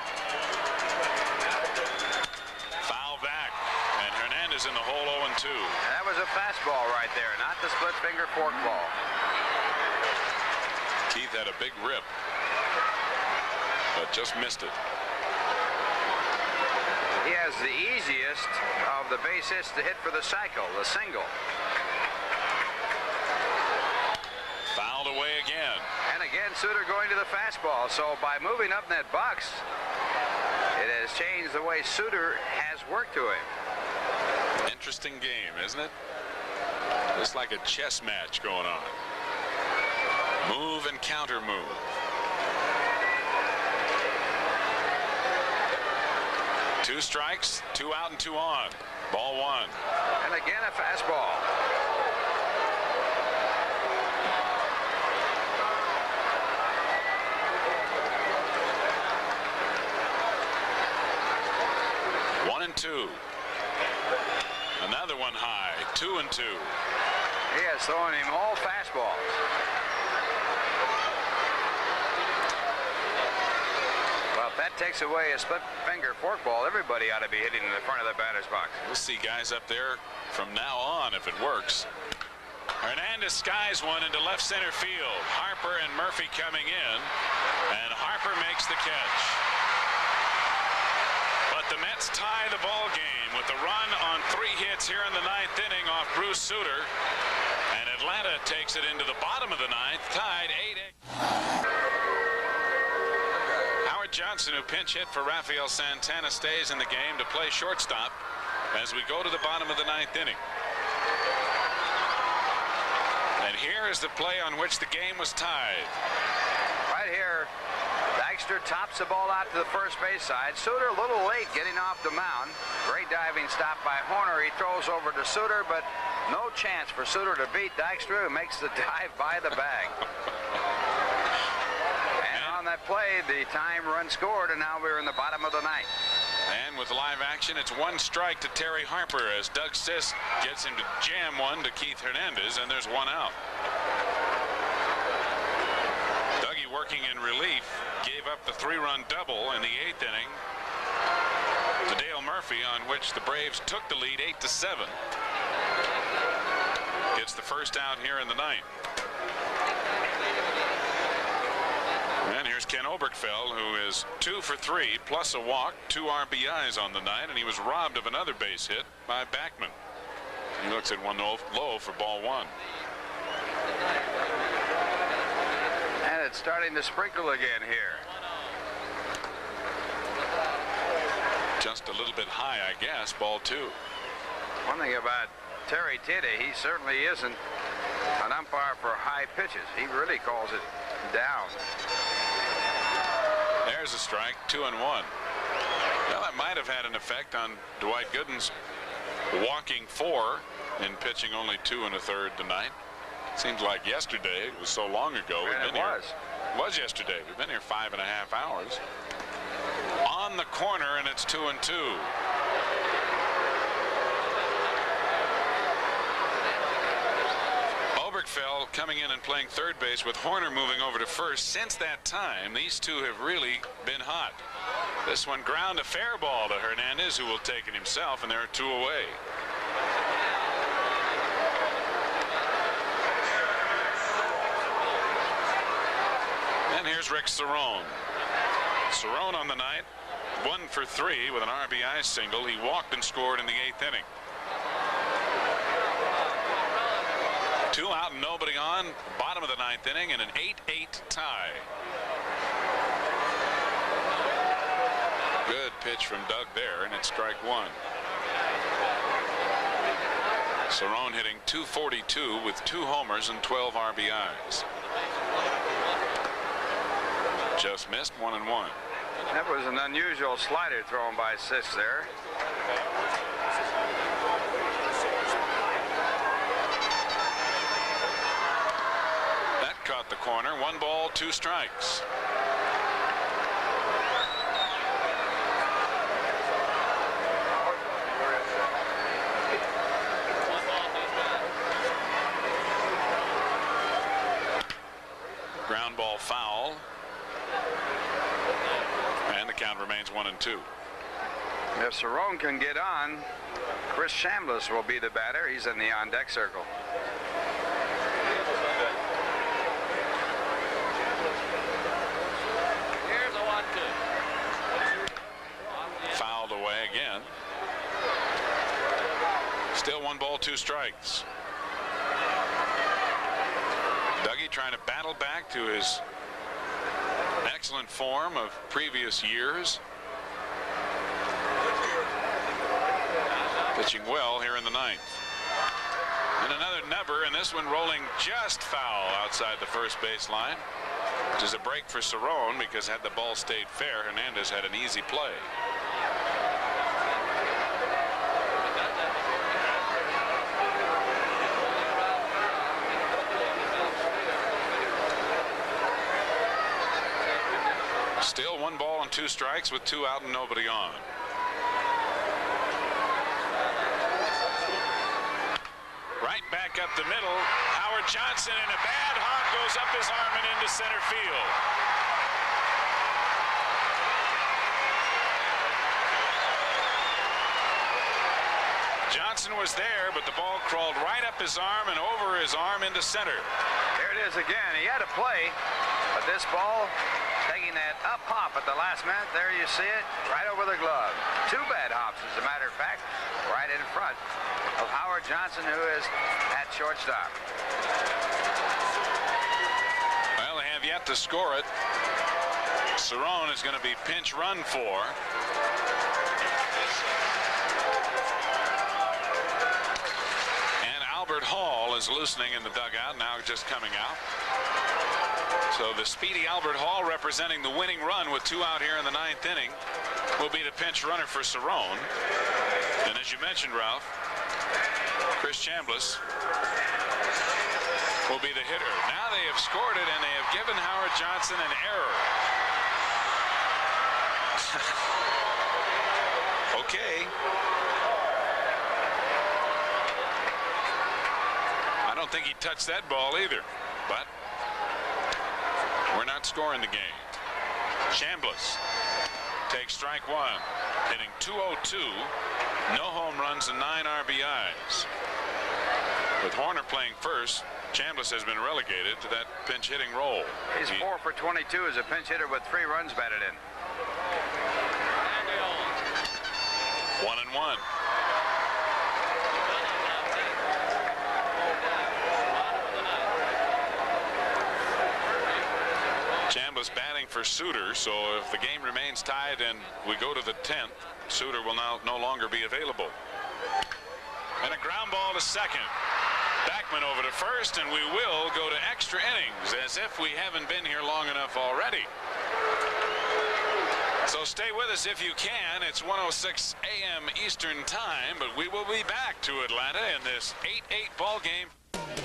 Foul back, and Hernandez in the hole 0-2. And that was a fastball right there, not the split finger forkball. Keith had a big rip, but just missed it. He has the easiest of the base hits to hit for the cycle, the single. Fouled away again. And again, Suter going to the fastball. So by moving up in that box, it has changed the way Suter has worked to him. Interesting game, isn't it? Just like a chess match going on. Move and counter move. Two strikes, 2 out and 2 on. Ball 1. And again a fastball. One and 2. Another one high. 2 and 2. He has thrown him all fastballs. Well, if that takes away a split finger forkball, everybody ought to be hitting in the front of the batter's box. We'll see guys up there from now on if it works. Hernandez skies one into left center field. Harper and Murphy coming in, and Harper makes the catch. But the Mets tie the ball game with a run on 3 hits here in the 9th inning off Bruce Suter, and Atlanta takes it into the bottom of the 9th, tied 8-8. Howard Johnson, who pinch hit for Rafael Santana, stays in the game to play shortstop as we go to the bottom of the 9th inning. And here is the play on which the game was tied. Right here, Dykstra tops the ball out to the first base side. Suter a little late getting off the mound. Great diving stop by Horner. He throws over to Suter, but no chance for Suter to beat Dykstra, who makes the dive by the bag. And on that play, the time run scored, and now we're in the bottom of the 9th. And with live action, it's 1 strike to Terry Harper as Doug Sisk gets him to jam one to Keith Hernandez, and there's 1 out. Dougie, working in relief, gave up the 3-run double in the 8th inning to Dale Murphy, on which the Braves took the lead 8-7. Gets the first out here in the 9th. And here's Ken Oberkfell, who is 2 for 3 plus a walk, 2 RBIs on the night, and he was robbed of another base hit by Backman. He looks at 1 low for ball 1. And it's starting to sprinkle again here. Just a little bit high, I guess. Ball 2. One thing about Terry Tete, he certainly isn't an umpire for high pitches. He really calls it down. There's a strike, 2 and 1. Well, that might have had an effect on Dwight Gooden's walking 4 in pitching only 2 1/3 tonight. Seems like yesterday. It was so long ago. And it was. It was yesterday. We've been here 5.5 hours. On the corner, and it's 2 and 2. Oberkfell coming in and playing third base with Horner moving over to first. Since that time, these two have really been hot. This one ground a fair ball to Hernandez, who will take it himself, and there are 2 away. And here's Rick Cerrone. Cerrone on the night, 1 for 3 with an RBI single. He walked and scored in the 8th inning. 2 out and nobody on, bottom of the 9th inning, and an 8-8 tie. Good pitch from Doug there, and it's strike 1. Cerrone hitting .242 with 2 homers and 12 RBIs. Just missed 1 and 1. That was an unusual slider thrown by Sisk there. That caught the corner. 1 ball, 2 strikes. 1-2. If Cerrone can get on, Chris Chambliss will be the batter. He's in the on-deck circle. Here's a 1-2. Fouled away again. Still 1 ball, 2 strikes. Dougie trying to battle back to his excellent form of previous years. Pitching well here in the 9th. And another number, and this one rolling just foul outside the first base line, which is a break for Cerrone, because had the ball stayed fair, Hernandez had an easy play. Still 1 ball and 2 strikes with 2 out and nobody on. Right back up the middle. Howard Johnson in a bad hop goes up his arm and into center field. Johnson was there, but the ball crawled right up his arm and over his arm into center. There it is again. He had a play, but this ball taking that up hop at the last minute. There you see it, right over the glove. 2 bad hops, as a matter of fact, right in front of Howard Johnson, who is at shortstop. Well, they have yet to score it. Cerrone is going to be pinch run for. And Albert Hall is loosening in the dugout, now just coming out. So the speedy Albert Hall, representing the winning run with 2 out here in the 9th inning, will be the pinch runner for Cerrone. And as you mentioned, Ralph, Chris Chambliss will be the hitter. Now they have scored it, and they have given Howard Johnson an error. Okay. I don't think he touched that ball either, but we're not scoring the game. Chambliss takes strike 1, hitting .202, no home runs and 9 RBIs. With Horner playing first, Chambliss has been relegated to that pinch hitting role. He's 4 for 22 as a pinch hitter with 3 runs batted in. 1-1. Chambliss batting for Suter, so if the game remains tied and we go to the 10th, Suter will now no longer be available. And a ground ball to second. Backman over to first, and we will go to extra innings, as if we haven't been here long enough already. So stay with us if you can. It's 1:06 a.m. Eastern time, but we will be back to Atlanta in this 8-8 ball game.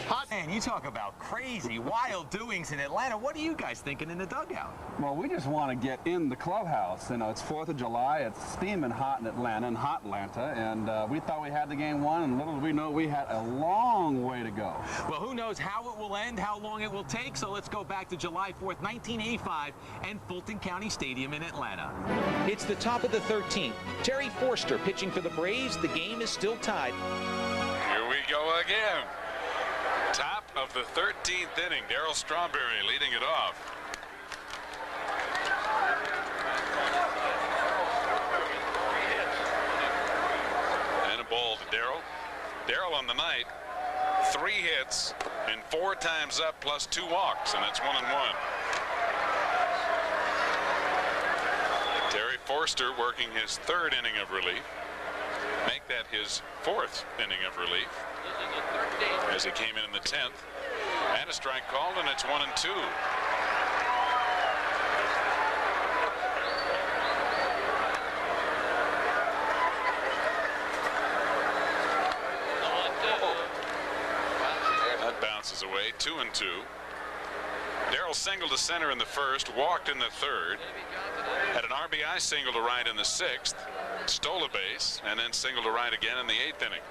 Hot man, you talk about crazy, wild doings in Atlanta. What are you guys thinking in the dugout? Well, we just want to get in the clubhouse. You know, it's 4th of July. It's steaming hot in Atlanta, and hot Atlanta, and we thought we had the game won, and little did we know we had a long way to go. Well, who knows how it will end, how long it will take, so let's go back to July 4th, 1985, and Fulton County Stadium in Atlanta. It's the top of the 13th. Terry Forster pitching for the Braves. The game is still tied. Here we go again. Top of the 13th inning. Darryl Strawberry leading it off. And a ball to Darryl. Darryl on the night, 3 hits and 4 times up plus 2 walks, and it's 1-1. Terry Forster working his 3rd inning of relief. Make that his 4th inning of relief, as he came in the 10th. And a strike called, and it's 1-2. That bounces away. 2-2. Darryl singled to center in the 1st, walked in the 3rd, had an RBI single to right in the 6th, stole a base, and then singled to right again in the 8th inning.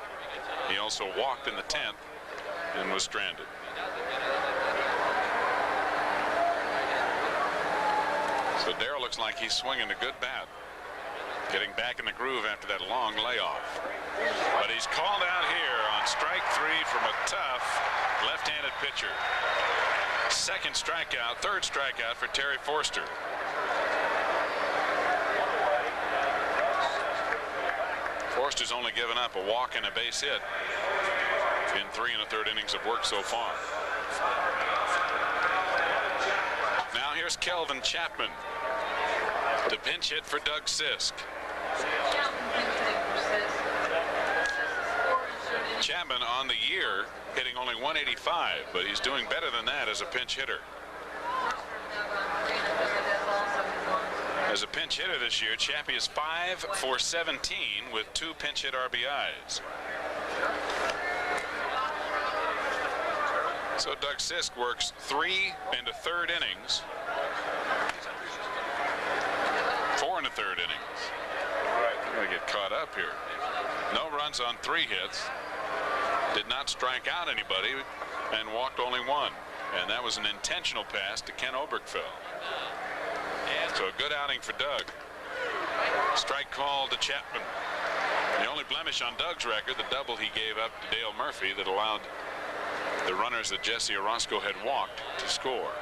He also walked in the 10th and was stranded. So Darryl looks like he's swinging a good bat. Getting back in the groove after that long layoff. But he's called out here on strike 3 from a tough left-handed pitcher. Second strikeout, third strikeout for Terry Forster. Forster's only given up a walk and a base hit in 3 1/3 innings of work so far. Now here's Kelvin Chapman. The pinch hit for Doug Sisk. Chapman on the year hitting only 185, but he's doing better than that as a pinch hitter. As a pinch hitter this year, Chappie is 5 for 17 with 2 pinch hit RBIs. So Doug Sisk works 3 1/3 innings. 4 1/3 innings. I'm going to get caught up here. No runs on 3 hits. Did not strike out anybody and walked only 1. And that was an intentional pass to Ken Oberkfell. So a good outing for Doug. Strike call to Chapman. The only blemish on Doug's record, the double he gave up to Dale Murphy that allowed the runners that Jesse Orozco had walked to score.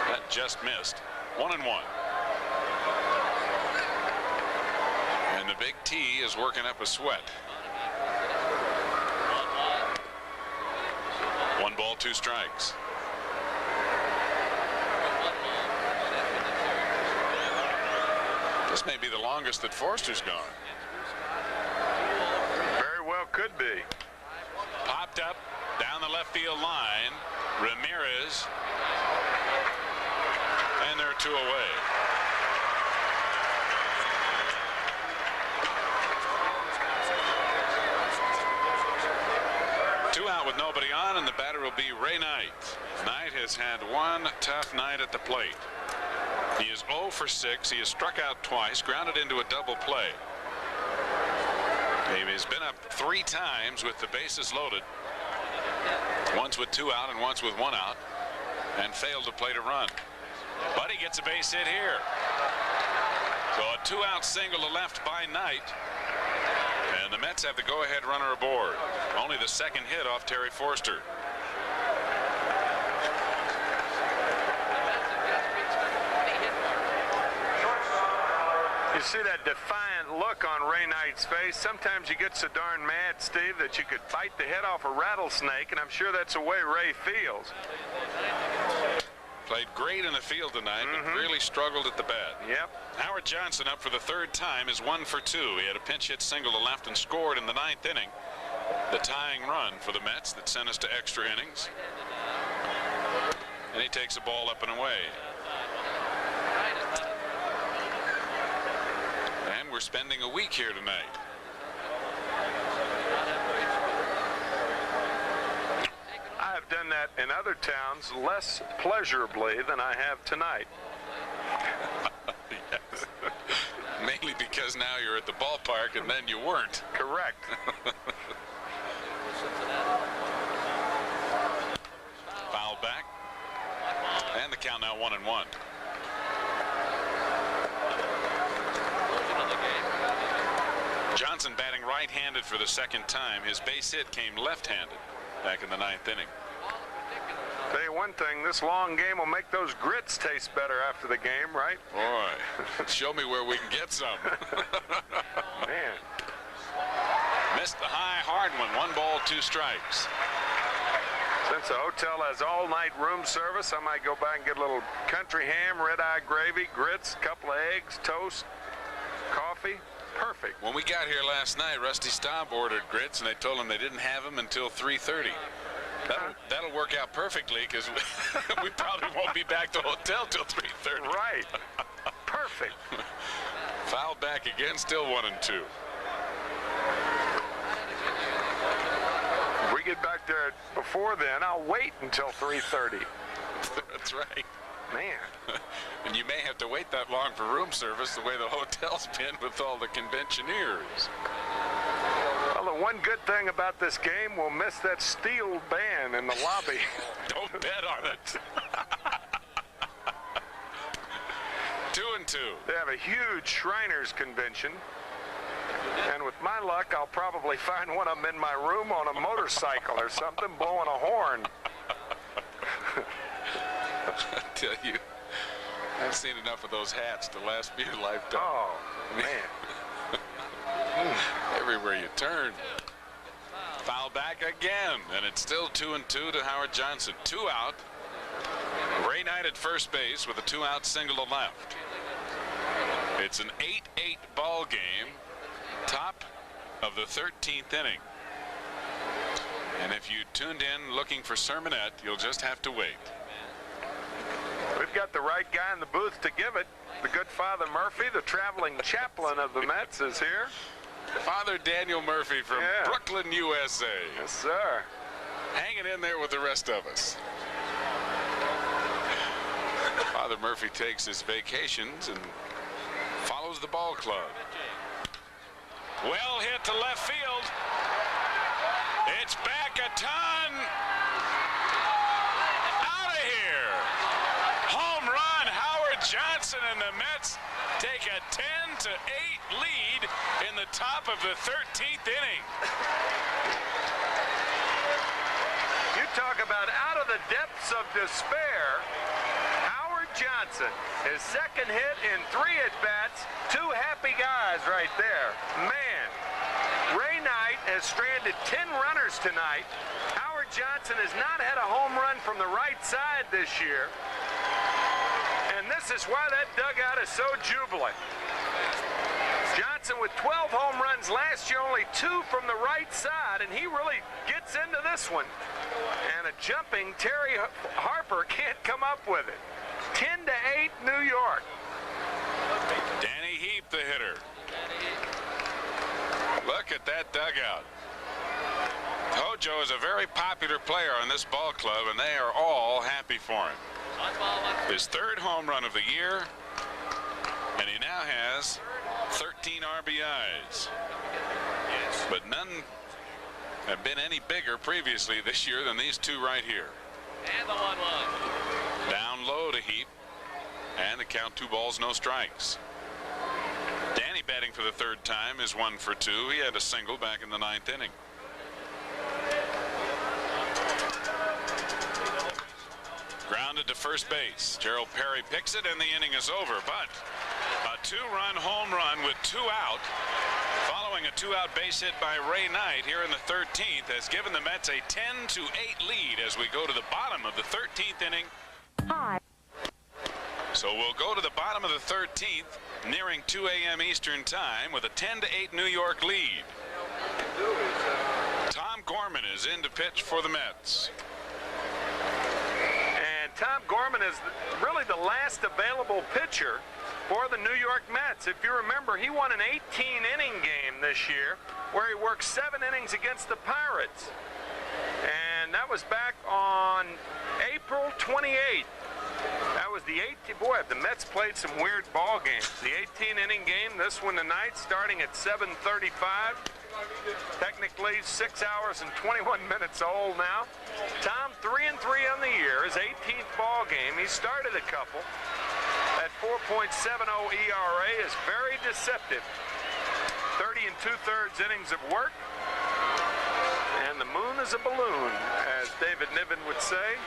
That just missed. 1-1. And the big T is working up a sweat. 1 ball, 2 strikes. This may be the longest that Forster's gone. Very well could be. Popped up down the left field line. Ramirez. And they're 2 away. Two out with nobody on, and the batter will be Ray Knight. Knight has had one tough night at the plate. He is 0 for 6. He has struck out twice, grounded into a double play. He has been up 3 times with the bases loaded. Once with 2 out and once with 1 out, and failed to plate a run. But he gets a base hit here. So a 2-out single to left by Knight. And the Mets have the go-ahead runner aboard. Only the second hit off Terry Forster. You see that defiant look on Ray Knight's face. Sometimes you get so darn mad, Steve, that you could bite the head off a rattlesnake, and I'm sure that's the way Ray feels. Played great in the field tonight, but really struggled at the bat. Yep. Howard Johnson, up for the 3rd time, is 1 for 2. He had a pinch hit single to left and scored in the 9th inning. The tying run for the Mets that sent us to extra innings. And he takes the ball up and away. And we're spending a week here tonight. I have done that in other towns less pleasurably than I have tonight. Yes. Mainly because now you're at the ballpark and then you weren't. Correct. Foul back. And the count now 1-1. Johnson batting right-handed for the 2nd time. His base hit came left-handed back in the 9th inning. Tell you one thing, this long game will make those grits taste better after the game, right? Boy, show me where we can get some. Man. Missed the high, hard one. 1 ball, 2 strikes. Since the hotel has all-night room service, I might go by and get a little country ham, red-eye gravy, grits, couple of eggs, toast, coffee. Perfect. When we got here last night, Rusty Staub ordered grits, and they told him they didn't have them until 3:30. That'll work out perfectly, because we probably won't be back to the hotel till 3:30. Right. Perfect. Fouled back again, still 1-2. If we get back there before then, I'll wait until 3:30. That's right. Man. And you may have to wait that long for room service the way the hotel's been with all the conventioneers. Well, the one good thing about this game, we'll miss that steel band in the lobby. Don't bet on it. 2-2. They have a huge Shriners convention. And with my luck, I'll probably find one of them in my room on a motorcycle or something, blowing a horn. I tell you, I've seen enough of those hats to last me a lifetime. Oh, man. Everywhere you turn. Foul back again, and it's still 2-2 to Howard Johnson. 2 out. Ray Knight at first base with a 2-out single to left. It's an 8-8 ball game, top of the 13th inning. And if you tuned in looking for Sermonette, you'll just have to wait. We've got the right guy in the booth to give it. The good Father Murphy, the traveling chaplain of the Mets, is here. Father Daniel Murphy from Brooklyn, USA. Yes, sir. Hanging in there with the rest of us. Father Murphy takes his vacations and follows the ball club. Well hit to left field. It's back a ton. Out of here. Home run. Howard Johnson and the Mets take a 10-8 lead in the top of the 13th inning. You talk about out of the depths of despair. Howard Johnson, his second hit in 3 at-bats. 2 happy guys right there. Man, Ray Knight has stranded 10 runners tonight. Howard Johnson has not had a home run from the right side this year. And this is why that dugout is so jubilant. Johnson with 12 home runs last year, only 2 from the right side, and he really gets into this one. And a jumping Terry Harper can't come up with it. 10-8 New York. Danny Heap, the hitter. Look at that dugout. Hojo is a very popular player on this ball club, and they are all happy for him. His 3rd home run of the year, and he now has 13 RBIs. But none have been any bigger previously this year than these 2 right here. And the 1-1. Down low to Heap, and the count 2 balls, no strikes. Danny batting for the 3rd time is 1 for 2. He had a single back in the 9th inning. Grounded to first base. Gerald Perry picks it, and the inning is over. But a 2-run home run with 2 out, following a 2-out base hit by Ray Knight here in the 13th, has given the Mets a 10-8 lead as we go to the bottom of the 13th inning. Hi. So we'll go to the bottom of the 13th, nearing 2 a.m. Eastern time, with a 10-8 New York lead. Tom Gorman is in to pitch for the Mets. And Tom Gorman is really the last available pitcher for the New York Mets. If you remember, he won an 18-inning game this year where he worked 7 innings against the Pirates. And that was back on April 28th. That was the 18th. Boy, the Mets played some weird ball games. The 18-inning game, this one tonight, starting at 7:35. Technically 6 hours and 21 minutes old now. Tom 3-3 on the year, his 18th ball game. He started a couple. That 4.70 ERA is very deceptive. 30 2/3 innings of work. And the moon is a balloon, as David Niven would say.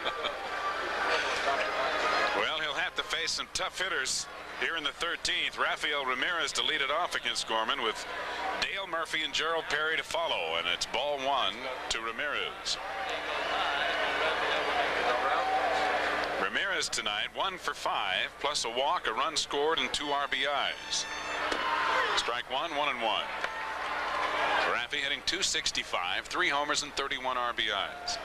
Well, he'll have to face some tough hitters here in the 13th. Rafael Ramirez to lead it off against Gorman, with Dale Murphy and Gerald Perry to follow, and it's ball 1 to Ramirez. Ramirez tonight 1 for 5, plus a walk, a run scored, and 2 RBIs. Strike 1, 1-1. Raffy hitting .265, 3 homers and 31 RBIs.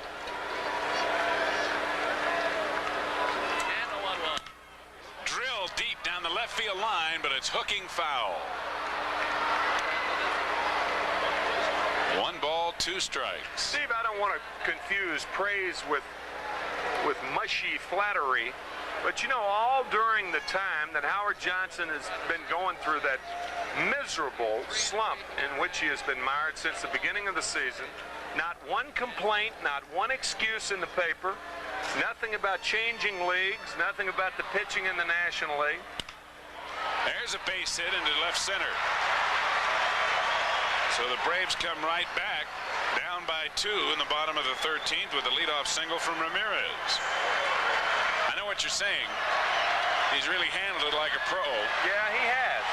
Drill deep down the left field line, but it's hooking foul. 1 ball, 2 strikes. Steve, I don't want to confuse praise with mushy flattery, but you know, all during the time that Howard Johnson has been going through that miserable slump in which he has been mired since the beginning of the season, not one complaint, not one excuse in the paper, nothing about changing leagues, nothing about the pitching in the National League. There's a base hit into left center. So the Braves come right back, down by 2 in the bottom of the 13th with a leadoff single from Ramirez. I know what you're saying. He's really handled it like a pro. Yeah, he has.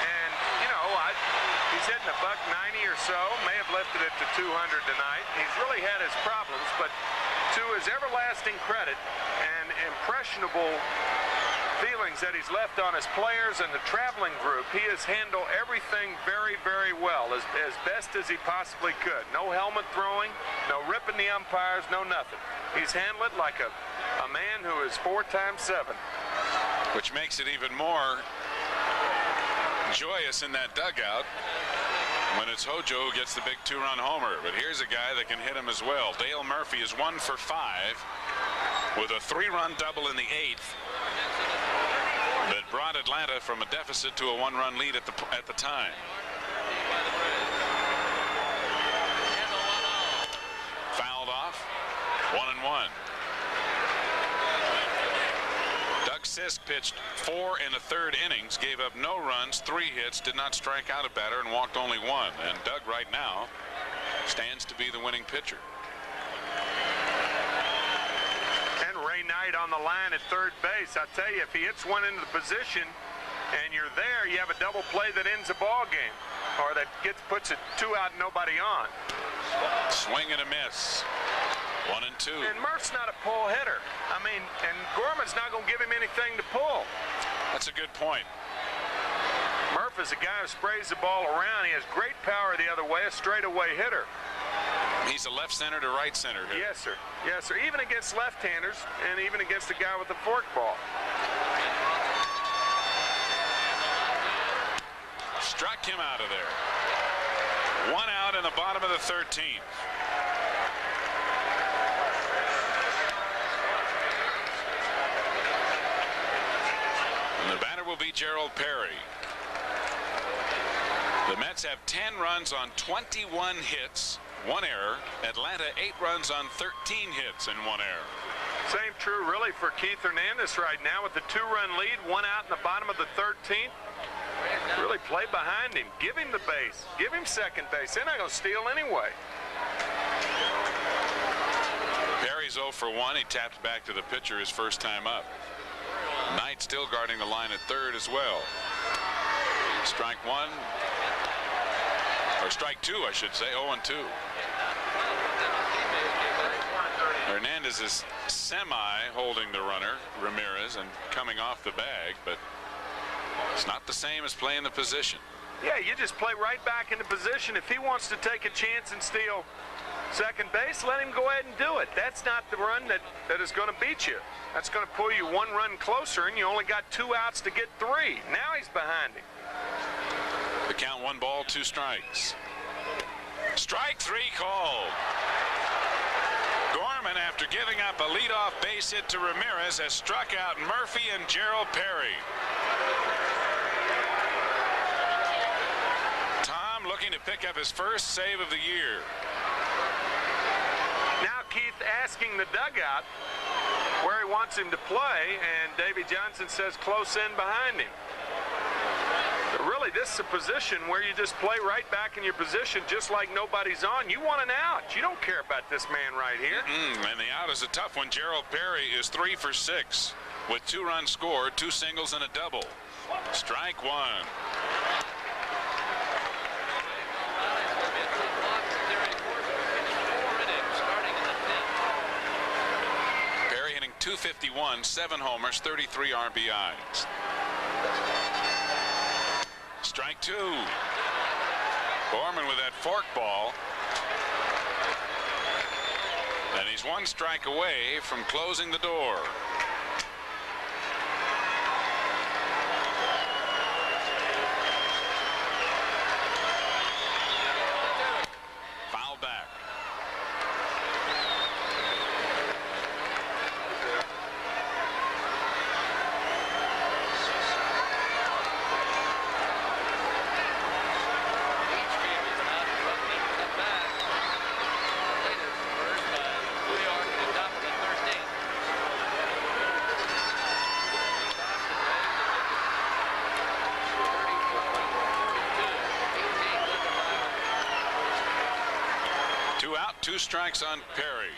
And, you know, he's hitting a $190 or so. May have lifted it to 200 tonight. He's really had his problems, but to his everlasting credit and impressionable feelings that he's left on his players and the traveling group, he has handled everything very, very well, as best as he possibly could. No helmet throwing, no ripping the umpires, no nothing. He's handled it like a man who is 4 times 7. Which makes it even more joyous in that dugout when it's Hojo who gets the big 2-run homer. But here's a guy that can hit him as well. Dale Murphy is 1 for 5 with a 3-run double in the 8th that brought Atlanta from a deficit to a 1-run lead at the time. Fouled off. 1-1. Doug Sisk pitched 4 1/3 innings, gave up no runs, 3 hits, did not strike out a batter, and walked only 1. And Doug right now stands to be the winning pitcher. And Ray Knight on the line at third base. I tell you, if he hits one into the position and you're there, you have a double play that ends a ball game, or that puts it 2 out and nobody on. Swing and a miss. 1-2. And Murph's not a pull hitter. I mean, and Gorman's not going to give him anything to pull. That's a good point. Murph is a guy who sprays the ball around. He has great power the other way, a straightaway hitter. He's a left center to right center hitter. Yes, sir. Yes, sir. Even against left-handers and even against a guy with a fork ball. Struck him out of there. 1 out in the bottom of the 13th. And the batter will be Gerald Perry. The Mets have 10 runs on 21 hits, 1 error. Atlanta 8 runs on 13 hits and 1 error. Same true really for Keith Hernandez right now with the 2-run lead, 1 out in the bottom of the 13th. Really play behind him. Give him the base. Give him second base. They're not going to steal anyway. Perry's 0 for 1. He taps back to the pitcher his first time up. Knight still guarding the line at third as well. Strike 1. Or strike 2, I should say. 0-2. Hernandez is semi-holding the runner, Ramirez, and coming off the bag, but it's not the same as playing the position. Yeah, you just play right back into position. If he wants to take a chance and steal second base, let him go ahead and do it. That's not the run that is going to beat you. That's going to pull you 1 run closer, and you only got 2 outs to get 3. Now he's behind him. The count 1 ball, 2 strikes. Strike 3 called. Gorman, after giving up a leadoff base hit to Ramirez, has struck out Murphy and Gerald Perry. Tom looking to pick up his first save of the year. Now Keith asking the dugout where he wants him to play, and Davy Johnson says close in behind him. But really, this is a position where you just play right back in your position just like nobody's on. You want an out. You don't care about this man right here. And the out is a tough one. Gerald Perry is 3 for 6 with 2 runs scored, 2 singles and a double. Strike 1. Perry hitting .251, 7 homers, 33 RBIs. Strike 2. Gorman with that fork ball. And he's 1 strike away from closing the door. Foul back. 2 out, 2 strikes on Perry.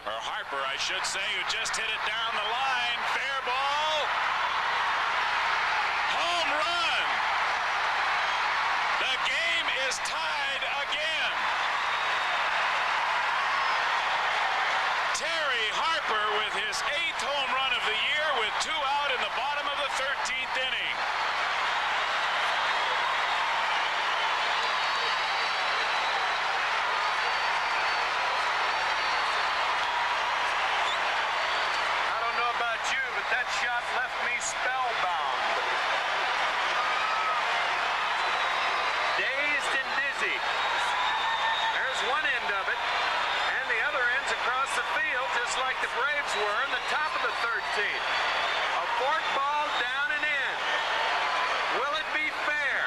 Or Harper, I should say, who just hit it down the line. Fair ball. Home run. The game is tied again. Terry Harper with his 8th home run of the year with 2 out in the bottom of the 13th inning. That shot left me spellbound. Dazed and dizzy. There's one end of it, and the other end's across the field, just like the Braves were in the top of the 13th. A fork ball down and in. Will it be fair?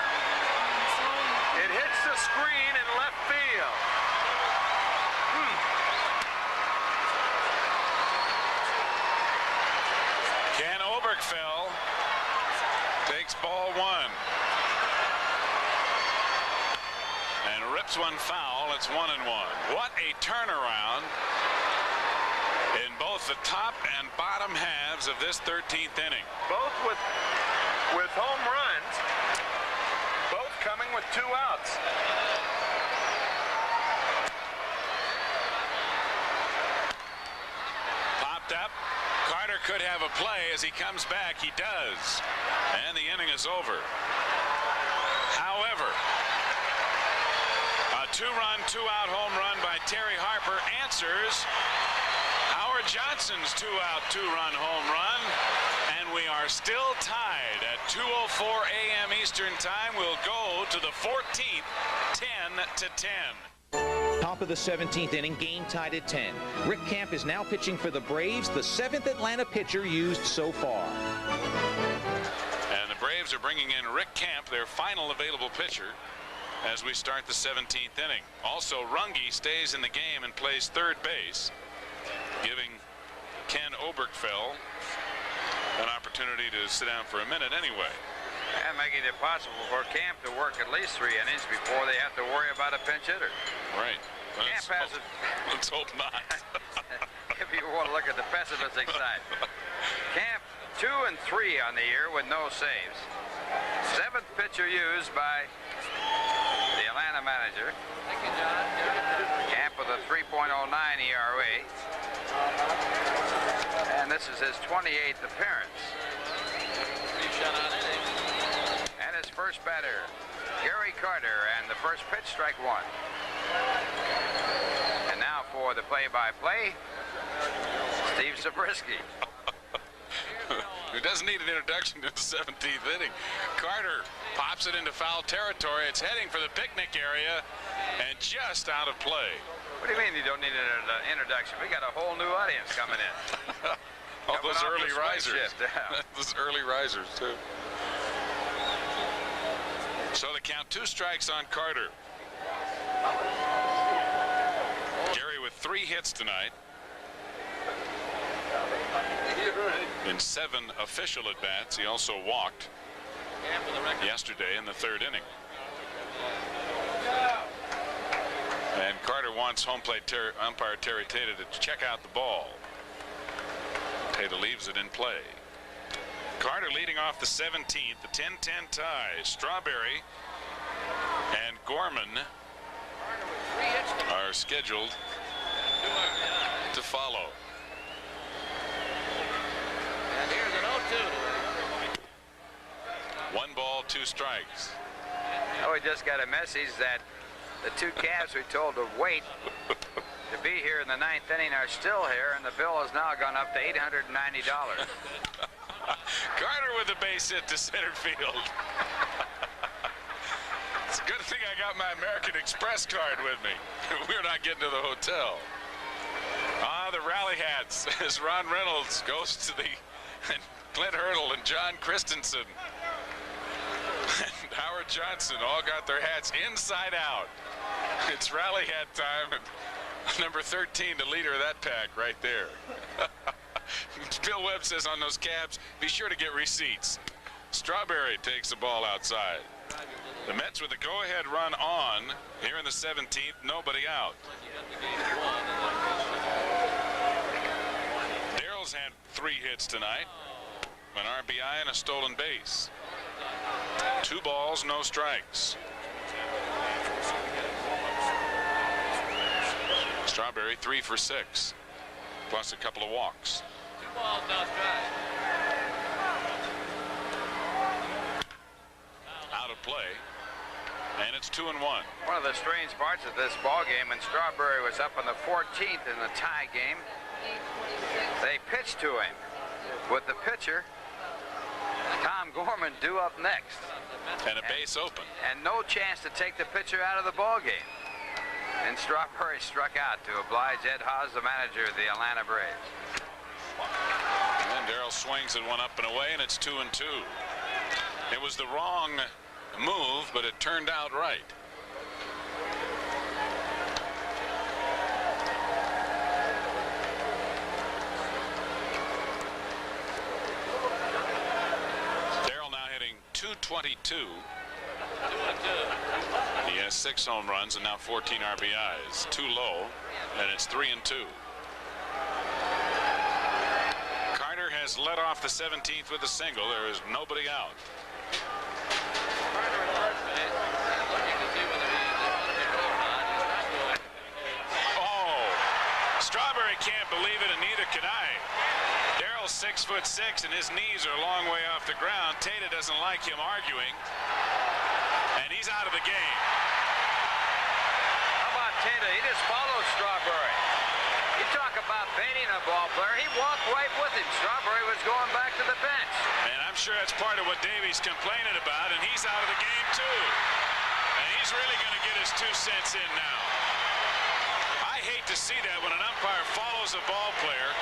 It hits the screen in left field. Fell, takes ball 1 and rips one foul. It's 1-1. What a turnaround in both the top and bottom halves of this 13th inning. Both with home runs, both coming with 2 outs. Popped up. Carter could have a play. As he comes back, he does. And the inning is over. However, a 2-run, 2-out home run by Terry Harper answers Howard Johnson's 2-out, 2-run home run. And we are still tied at 2:04 a.m. Eastern Time. We'll go to the 14th, 10-10. Top of the 17th inning, game tied at 10. Rick Camp is now pitching for the Braves, the 7th Atlanta pitcher used so far. And the Braves are bringing in Rick Camp, their final available pitcher, as we start the 17th inning. Also, Runge stays in the game and plays third base, giving Ken Oberkfell an opportunity to sit down for a minute anyway. And making it possible for Camp to work at least 3 innings before they have to worry about a pinch hitter. Right. Camp has it. Let's hope not. If you want to look at the pessimistic side. Camp 2 and 3 on the year with no saves. 7th pitcher used by the Atlanta manager. Camp with a 3.09 ERA. And this is his 28th appearance. And his first batter, Gary Carter, and the first pitch, strike 1. And now for the play-by-play, Steve Zabriskie. Who doesn't need an introduction to the 17th inning. Carter pops it into foul territory. It's heading for the picnic area and just out of play. What do you mean you don't need an introduction? We got a whole new audience coming in. All those early risers. Those early risers, too. So the count, 2 strikes on Carter. Gary with 3 hits tonight. In 7 official at-bats. He also walked yesterday in the 3rd inning. And Carter wants home plate umpire Terry Tata to check out the ball. Tata leaves it in play. Carter leading off the 17th, the 10-10 tie. Strawberry and Gorman are scheduled to follow. And here's an 0-2. 1 ball, 2 strikes. Oh, we just got a message that the 2 Cavs we told to wait to be here in the 9th inning are still here, and the bill has now gone up to $890. Carter with a base hit to center field. It's a good thing I got my American Express card with me. We're not getting to the hotel. The rally hats as Ron Reynolds goes to the Clint Hurdle and John Christensen and Howard Johnson all got their hats inside out. It's rally hat time, and number 13, the leader of that pack right there. Bill Webb says on those cabs, be sure to get receipts. Strawberry takes the ball outside. The Mets with the go-ahead run on here in the 17th, nobody out. Darrell's had 3 hits tonight, an RBI and a stolen base. 2 balls, no strikes. Strawberry 3 for 6, plus a couple of walks. 2 balls, no strikes. Out of play, and it's 2-1. One of the strange parts of this ball game, when Strawberry was up on the 14th in the tie game, they pitched to him with the pitcher, Tom Gorman, due up next. And a base open. And no chance to take the pitcher out of the ball game. And Strawberry struck out to oblige Ed Haas, the manager of the Atlanta Braves. And then Darrell swings at one up and away, and it's 2-2. It was the wrong move, but it turned out right. Darrell now hitting .222. He has 6 home runs and now 14 RBIs. Too low, and it's 3-2. Carter has led off the 17th with a single. There is nobody out. Oh, Strawberry can't believe it, and neither can I. Darrell's 6'6", and his knees are a long way off the ground. Tata doesn't like him arguing, and he's out of the game. How about Tata? He just followed Strawberry. You talk about baiting a ball player. He walked right with him. Strawberry was going back to the bench. And I'm sure that's part of what Davey's complaining about, and he's out of the game too. And he's really going to get his 2 cents in now. I hate to see that when an umpire follows a ball player.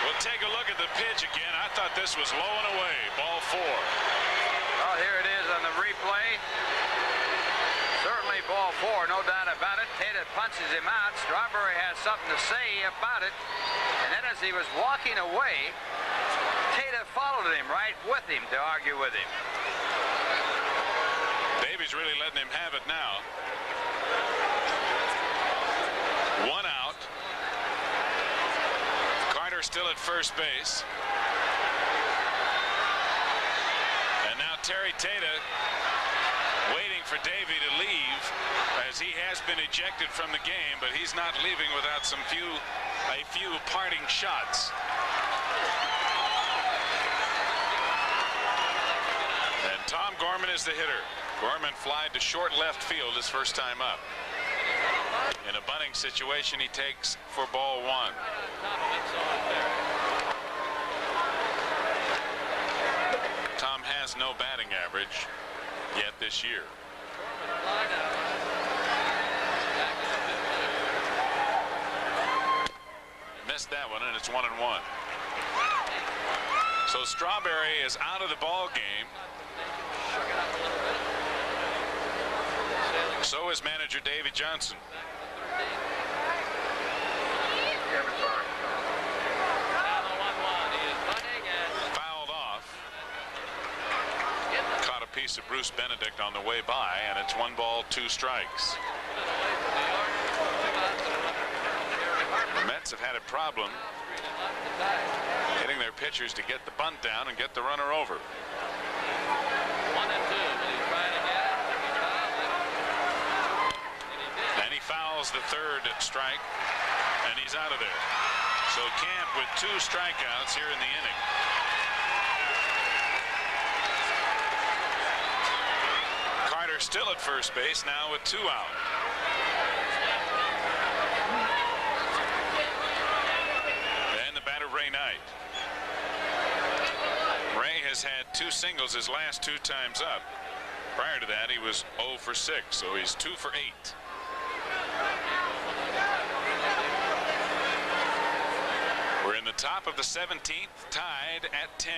We'll take a look at the pitch again. I thought this was low and away. Ball 4. Oh, here it is on the replay. Certainly ball 4, no doubt about it. Tata punches him out. Strawberry has something to say about it. And then as he was walking away, Tata followed him right with him to argue with him. Davey's really letting him have it now. 1 out. Carter still at first base. And now Terry Tata waiting for Davey to leave, as he has been ejected from the game, but he's not leaving without a few parting shots. And Tom Gorman is the hitter. Gorman flied to short left field his first time up. In a bunting situation, he takes for ball 1. Tom has no batting average yet this year. Missed that one, and it's 1-1. So Strawberry is out of the ball game. So is manager Davey Johnson. Fouled off. Caught a piece of Bruce Benedict on the way by, and it's 1 ball, 2 strikes. The Mets have had a problem hitting their pitchers to get the bunt down and get the runner over. 1-2. And he fouls the 3rd strike, and he's out of there. So Camp with 2 strikeouts here in the inning. Carter still at first base now with 2 out. And the batter Ray Knight. Ray has had 2 singles his last 2 times up. Prior to that, he was 0 for 6, so he's 2 for 8. We're in the top of the 17th, tied at 10.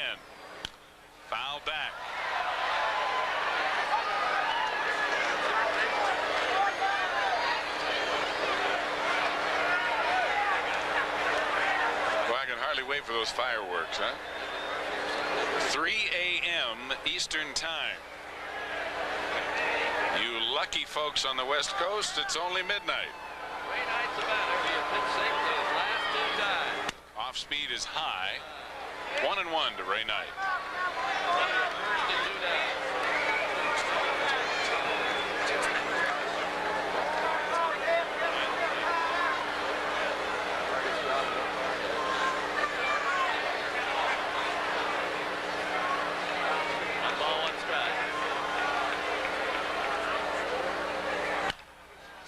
Foul back. Well, I can hardly wait for those fireworks, huh? 3 a.m. Eastern Time. lucky folks on the West Coast, it's only midnight. Ray Knight's the batter. He has pitched 6 to his last 2 times. Off speed is high. 1-1 to Ray Knight. First and 2 down.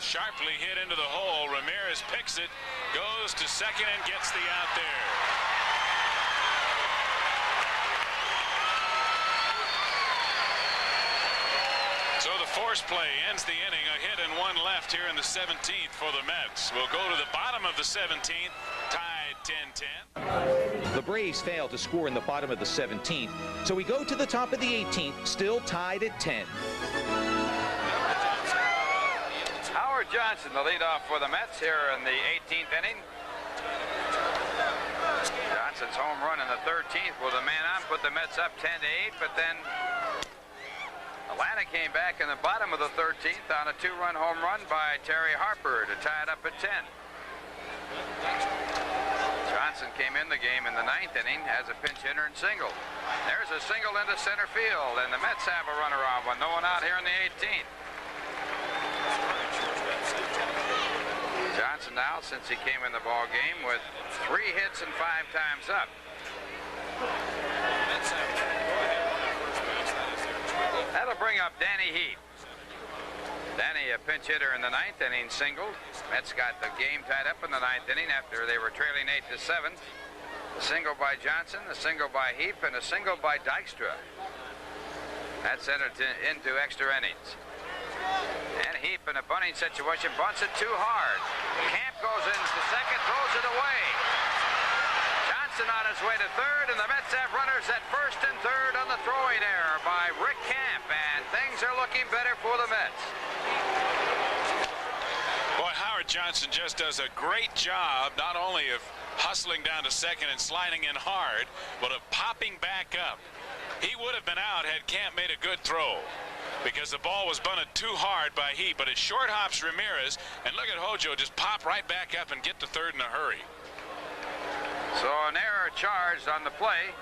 Sharply hit into the hole. Ramirez picks it, goes to second and gets the out there. So the force play ends the inning. A hit and 1 left here in the 17th for the Mets. We'll go to the bottom of the 17th, tied 10-10. The Braves fail to score in the bottom of the 17th, so we go to the top of the 18th, still tied at 10. Howard Johnson, the leadoff for the Mets here in the 18th inning. Johnson's home run in the 13th with a man on put the Mets up 10-8, but then Atlanta came back in the bottom of the 13th on a 2-run home run by Terry Harper to tie it up at 10. Johnson came in the game in the 9th inning as a pinch hitter and single. There's a single into center field, and the Mets have a runner on one, no one out here in the 18th. Johnson now, since he came in the ball game, with 3 hits and 5 times up. That'll bring up Danny Heat. Danny, a pinch hitter in the 9th inning, singled. Mets got the game tied up in the 9th inning after they were trailing 8-7. A single by Johnson, a single by Heap, and a single by Dykstra. That's entered into extra innings. And Heap in a bunting situation bunts it too hard. Camp goes into second, throws it away. Johnson on his way to third, and the Mets have runners at first and third on the throwing error by Rick Camp, and things are looking better for the Mets. Boy, Howard Johnson just does a great job not only of hustling down to second and sliding in hard, but of popping back up. He would have been out had Camp made a good throw, because the ball was bunted too hard by Heat, but it short hops Ramirez, and look at Hojo just pop right back up and get to third in a hurry. So an error charged on the play.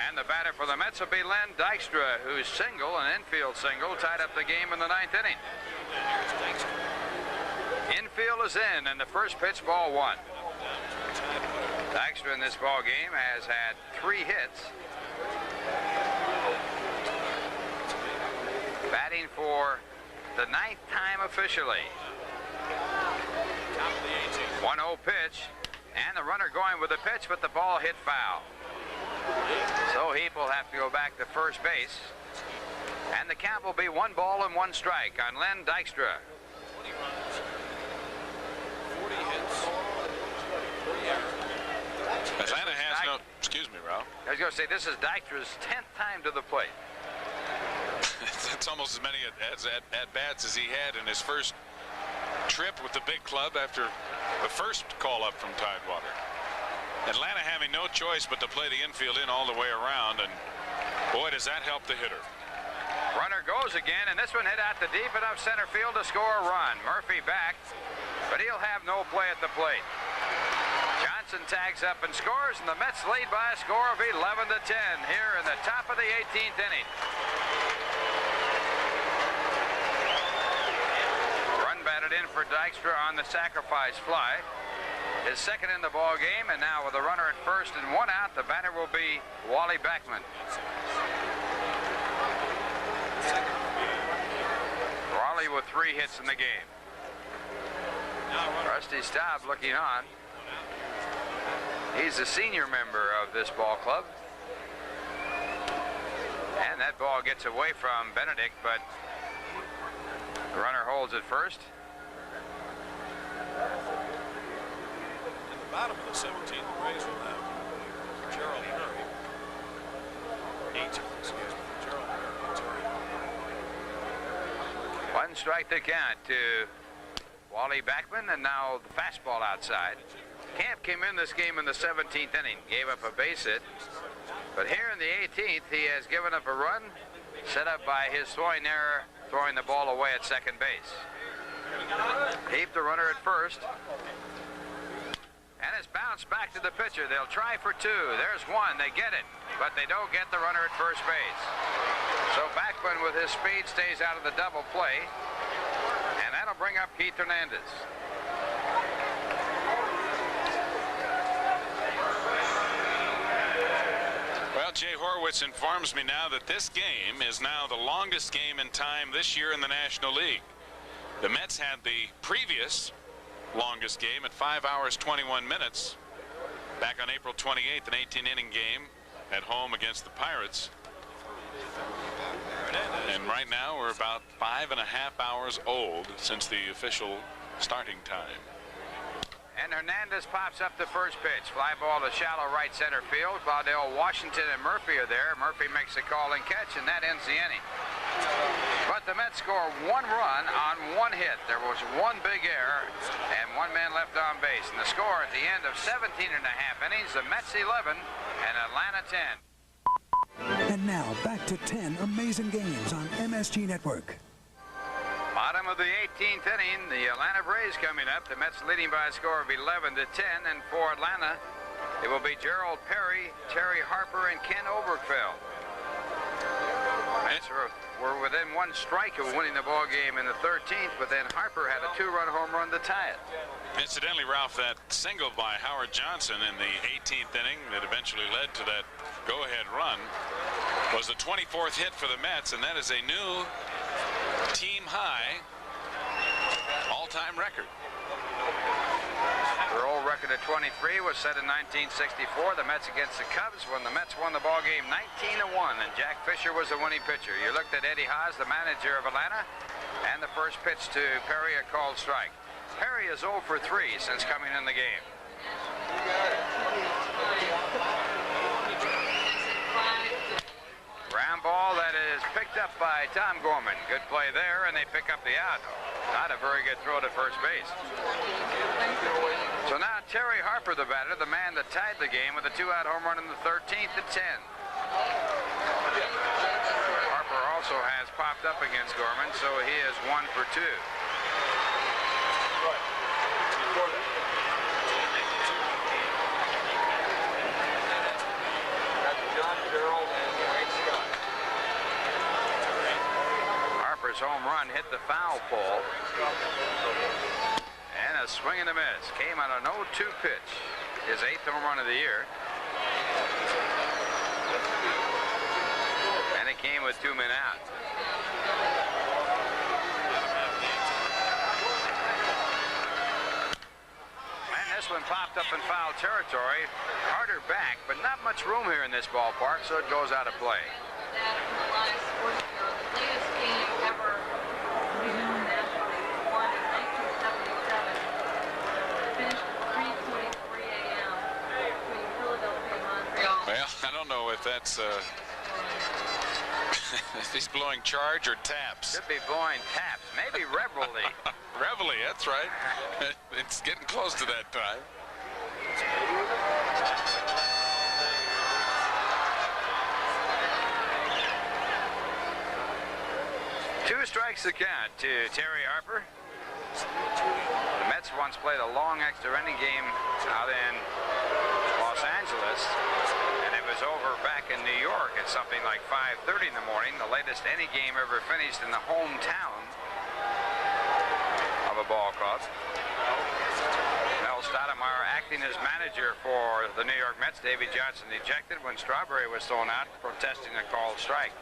And the batter for the Mets will be Len Dykstra, whose single, an infield single, tied up the game in the 9th inning. Infield is in, and the first pitch, ball 1. Dykstra in this ball game has had 3 hits. Batting for the 9th time officially. 1-0 pitch, and the runner going with the pitch, but the ball hit foul. So Heap will have to go back to first base, and the count will be 1 ball and 1 strike on Len Dykstra. 40 hits. Atlanta has no... Excuse me, Ralph. I was going to say, this is Dykstra's 10th time to the plate. It's almost as many at-bats as he had in his first trip with the big club after the first call-up from Tidewater. Atlanta having no choice but to play the infield in all the way around, and boy, does that help the hitter. Runner goes again, and this one hit out to deep enough center field to score a run. Murphy back, but he'll have no play at the plate. Johnson tags up and scores, and the Mets lead by a score of 11-10 here in the top of the 18th inning. Run batted in for Dykstra on the sacrifice fly. His second in the ball game, and now with a runner at first and 1 out, the batter will be Wally Backman. Raleigh with 3 hits in the game. Rusty Staub looking on. He's a senior member of this ball club. And that ball gets away from Benedict, but the runner holds at first. In the bottom of the 17th, the Braves will have Gerald Murray. 18th, excuse me. Gerald Murray. 1 strike to count to Wally Backman, and now the fastball outside. Camp came in this game in the 17th inning, gave up a base hit, but here in the 18th he has given up a run set up by his throwing error, throwing the ball away at second base. Keep the runner at first. And it's bounced back to the pitcher. They'll try for two. There's one. They get it, but they don't get the runner at first base. So Backman with his speed stays out of the double play, and that'll bring up Keith Hernandez. Well, Jay Horwitz informs me now that this game is now the longest game in time this year in the National League. The Mets had the previous longest game at 5 hours 21 minutes back on April 28th, an 18-inning game at home against the Pirates. And right now we're about 5.5 hours old since the official starting time. And Hernandez pops up the first pitch. Fly ball to shallow right center field. Claudell Washington and Murphy are there. Murphy makes the call and catch, and that ends the inning. But the Mets score 1 run on 1 hit. There was 1 big error and 1 man left on base. And the score at the end of 17.5 innings, the Mets 11 and Atlanta 10. And now back to 10 amazing games on MSG Network. Bottom of the 18th inning, the Atlanta Braves coming up. The Mets leading by a score of 11-10, and for Atlanta, it will be Gerald Perry, Terry Harper, and Ken Oberkfell. Mets were within 1 strike of winning the ball game in the 13th, but then Harper had a 2-run home run to tie it. Incidentally, Ralph, that single by Howard Johnson in the 18th inning that eventually led to that go-ahead run was the 24th hit for the Mets, and that is a new team high all-time record. Their old record of 23 was set in 1964. The Mets against the Cubs when the Mets won the ball game 19-1, and Jack Fisher was the winning pitcher. You looked at Eddie Haas, the manager of Atlanta, and the first pitch to Perry, a called strike. Perry is 0 for 3 since coming in the game. Ground ball that is picked up by Tom Gorman. Good play there, and they pick up the out. Not a very good throw to first base. So now Terry Harper, the batter, the man that tied the game with a 2-out home run in the 13th at 10. Harper also has popped up against Gorman, so he is 1 for 2. Harper's home run hit the foul pole. And a swing and a miss. Came on an 0-2 pitch. His 8th home run of the year. And it came with 2 men out. And this one popped up in foul territory. Harder back, but not much room here in this ballpark, so it goes out of play. Well, I don't know if that's if he's blowing charge or taps. Could be blowing taps, maybe reveille. Reveille, that's right. It's getting close to that time. Two strikes to count to Terry Harper. The Mets once played a long extra inning game out in Los Angeles, and it was over back in New York at something like 5:30 in the morning, the latest any game ever finished in the hometown of a ball club. Mel Stoudemire acting as manager for the New York Mets. Davey Johnson ejected when Strawberry was thrown out, protesting a called strike.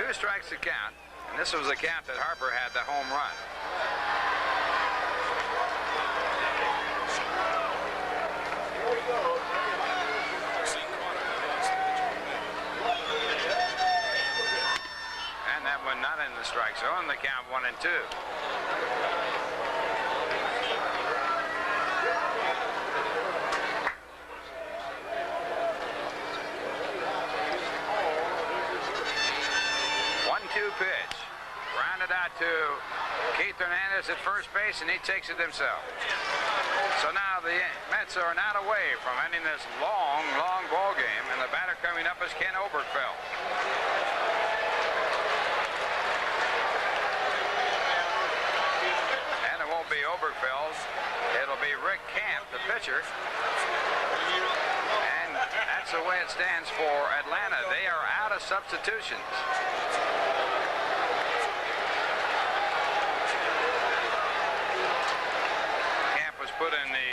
2 strikes to count, and this was the count that Harper had the home run. And that one not in the strike zone. The count 1-2. Pitch. Grounded out to Keith Hernandez at first base, and he takes it himself. So now the Mets are not away from ending this long ball game, and the batter coming up is Ken Obergefell. And it won't be Obergefell, it'll be Rick Camp, the pitcher. And that's the way it stands for Atlanta. They are out of substitutions. Put in the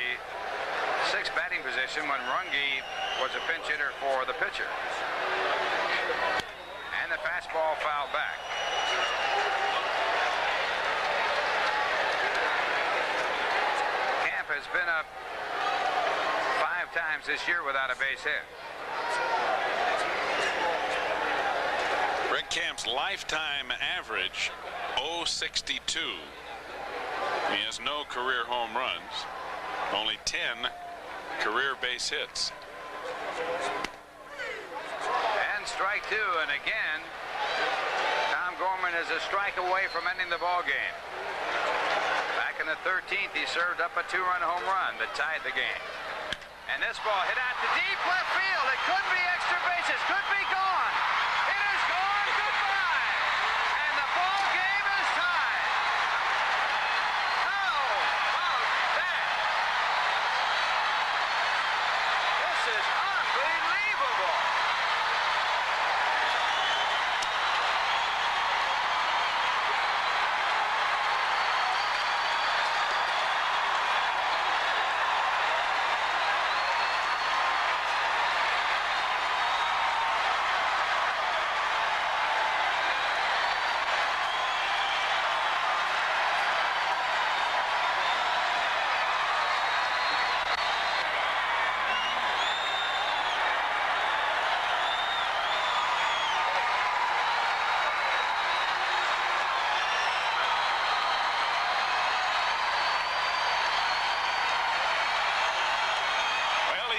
sixth batting position when Runge was a pinch hitter for the pitcher. And the fastball fouled back. Camp has been up 5 times this year without a base hit. Rick Camp's lifetime average, .062. He has no career home runs, only 10 career base hits. And strike 2, and again, Tom Gorman is a strike away from ending the ball game. Back in the 13th, he served up a 2-run home run that tied the game. And this ball hit out to deep left field. It could be extra bases, could be gone. It is gone, goodbye. And the ball game is tied. This is unbelievable.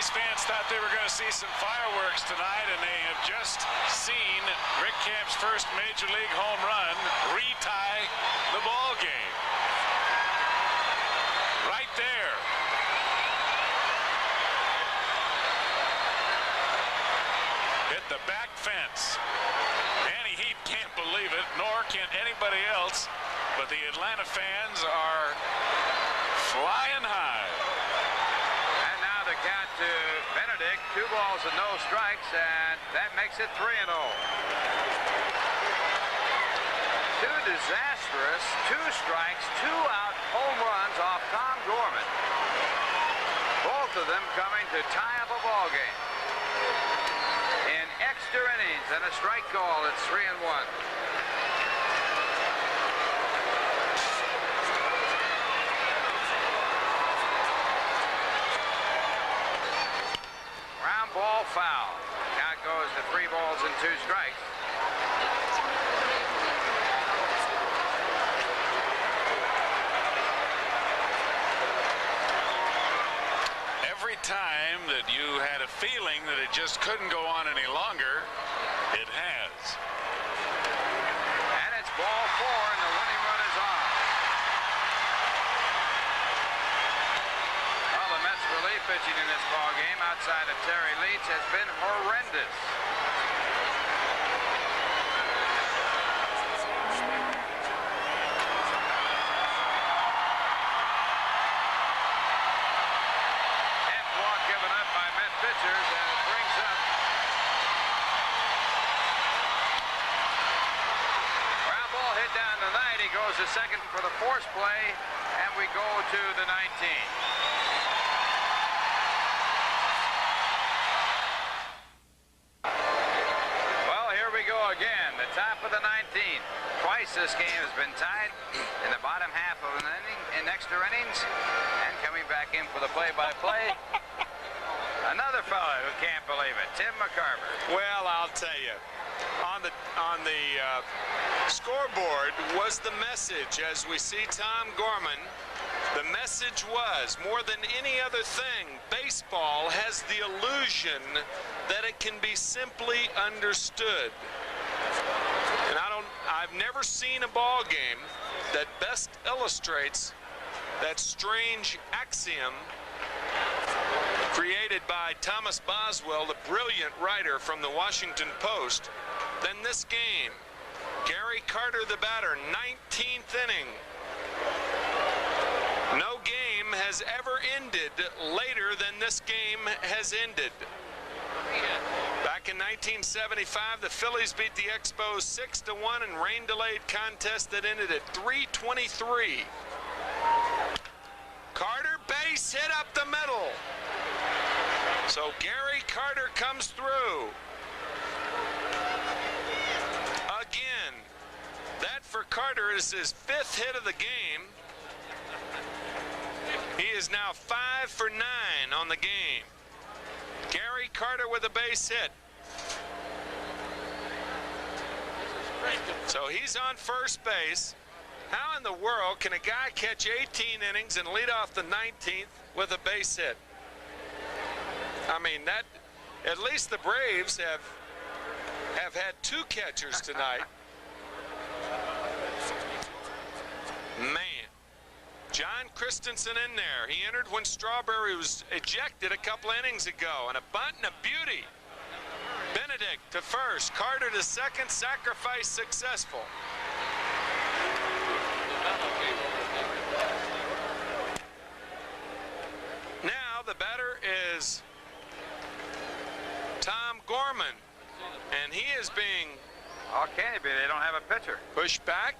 Fans thought they were going to see some fireworks tonight, and they have just seen Rick Camp's first Major League home run retie the ball game. Right there. Hit the back fence. Annie Heap can't believe it, nor can anybody else, but the Atlanta fans are flying high. The count to Benedict, 2 balls and no strikes, and that makes it 3-0. 2 disastrous, 2 strikes, 2-out home runs off Tom Gorman. Both of them coming to tie up a ball game. In extra innings and a strike call, it's 3-1. Ball foul. Count goes to 3 balls and 2 strikes. Every time that you had a feeling that it just couldn't go on any longer, it has. And it's ball 4, and the winning run is on. Well, the Mets relief pitching in this ball game outside of Terry Leach has been horrendous. Half walk given up by Met pitchers, and it brings up ground ball hit down tonight. He goes to second for the force play, and we go to the 19th. Again, the top of the 19th. Twice this game has been tied in the bottom half of an inning, in extra innings, and coming back in for the play-by-play, another fellow who can't believe it, Tim McCarver. Well, I'll tell you, on the scoreboard was the message. As we see Tom Gorman, the message was, more than any other thing, baseball has the illusion that it can be simply understood. And I've never seen a ball game that best illustrates that strange axiom created by Thomas Boswell, the brilliant writer from the Washington Post. Then this game, Gary Carter, the batter, 19th inning. No game has ever ended later than this game has ended. Back in 1975, the Phillies beat the Expos 6-1 in rain-delayed contest that ended at 3:23. Carter, base hit up the middle. So Gary Carter comes through. Again, that for Carter is his 5th hit of the game. He is now 5 for 9 on the game. Gary Carter with a base hit. So he's on first base. How in the world can a guy catch 18 innings and lead off the 19th with a base hit? I mean, that, at least the Braves have had 2 catchers tonight. Man, John Christensen in there. He entered when Strawberry was ejected a couple innings ago, and a bunt and a beauty. Benedict to first, Carter to second, sacrifice successful. Now the batter is Tom Gorman, and he is being How can it be? They don't have a pitcher. pushed back.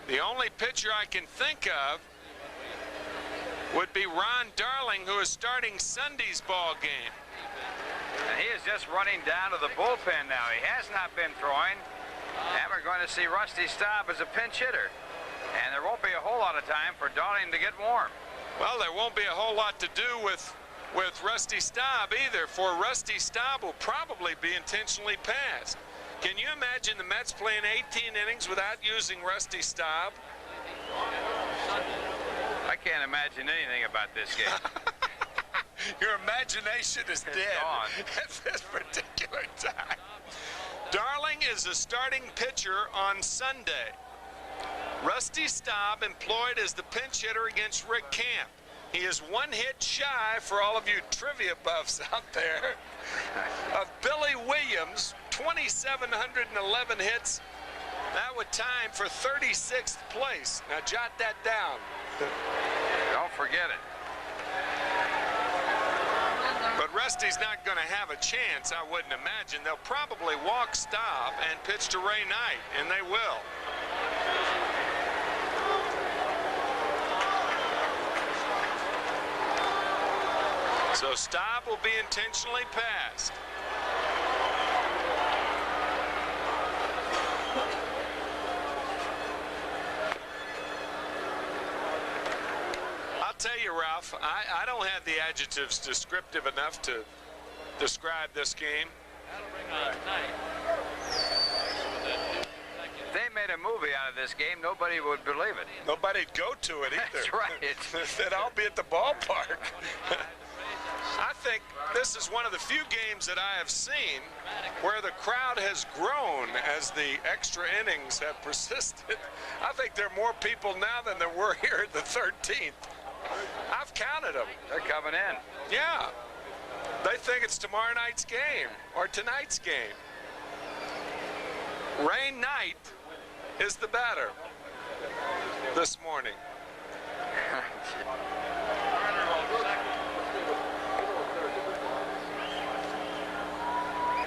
The only pitcher I can think of would be Ron Darling, who is starting Sunday's ball game. And he is just running down to the bullpen now. He has not been throwing. And we're going to see Rusty Staub as a pinch hitter. And there won't be a whole lot of time for Darling to get warm. Well, there won't be a whole lot to do with Rusty Staub either, for Rusty Staub will probably be intentionally passed. Can you imagine the Mets playing 18 innings without using Rusty Staub? I can't imagine anything about this game. Your imagination is dead at this particular time. Darling is a starting pitcher on Sunday. Rusty Staub employed as the pinch hitter against Rick Camp. He is 1 hit shy, for all of you trivia buffs out there, of Billy Williams, 2,711 hits. That would time for 36th place. Now jot that down. Don't forget it. But Rusty's not going to have a chance, I wouldn't imagine. They'll probably walk Staub and pitch to Ray Knight, and they will. So Staub will be intentionally passed. I'll tell you, Ralph, I don't have the adjectives descriptive enough to describe this game. If they made a movie out of this game, nobody would believe it. Nobody'd go to it either. That's right. They'd all be at the ballpark. I think this is one of the few games that I have seen where the crowd has grown as the extra innings have persisted. I think there are more people now than there were here at the 13th. I've counted them. They're coming in. Yeah. They think it's tomorrow night's game or tonight's game. Ray Knight is the batter this morning.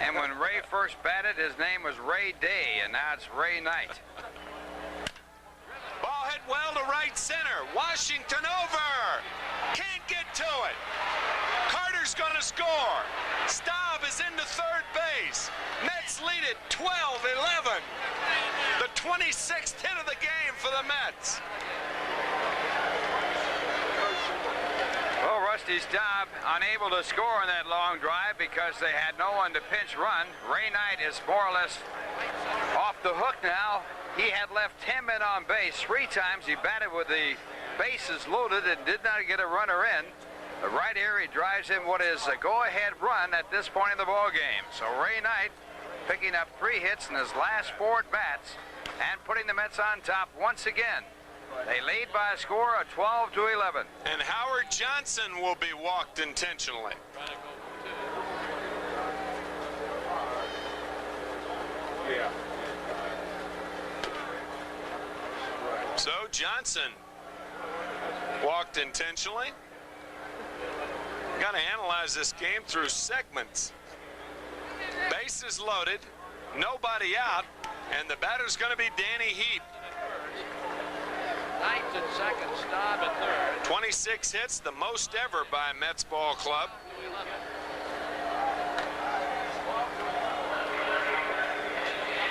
And when Ray first batted, his name was Ray Day, and now it's Ray Knight. Ball hit well to right center. Washington over. Can't get to it. Carter's going to score. Staub is into third base. Mets lead it 12-11. The 26th hit of the game for the Mets. Well, Rusty Staub unable to score on that long drive because they had no one to pinch run. Ray Knight is more or less off the hook now. He had left 10 men on base. 3 times he batted with the bases loaded and did not get a runner in. But right here he drives in what is a go-ahead run at this point in the ball game. So Ray Knight picking up 3 hits in his last 4 at-bats and putting the Mets on top once again. They lead by a score of 12-11. And Howard Johnson will be walked intentionally. So Johnson walked intentionally. Got to analyze this game through segments. Bases loaded, nobody out, and the batter's going to be Danny Heap. Ninth and second, Staub at third. 26 hits, the most ever by Mets ball club.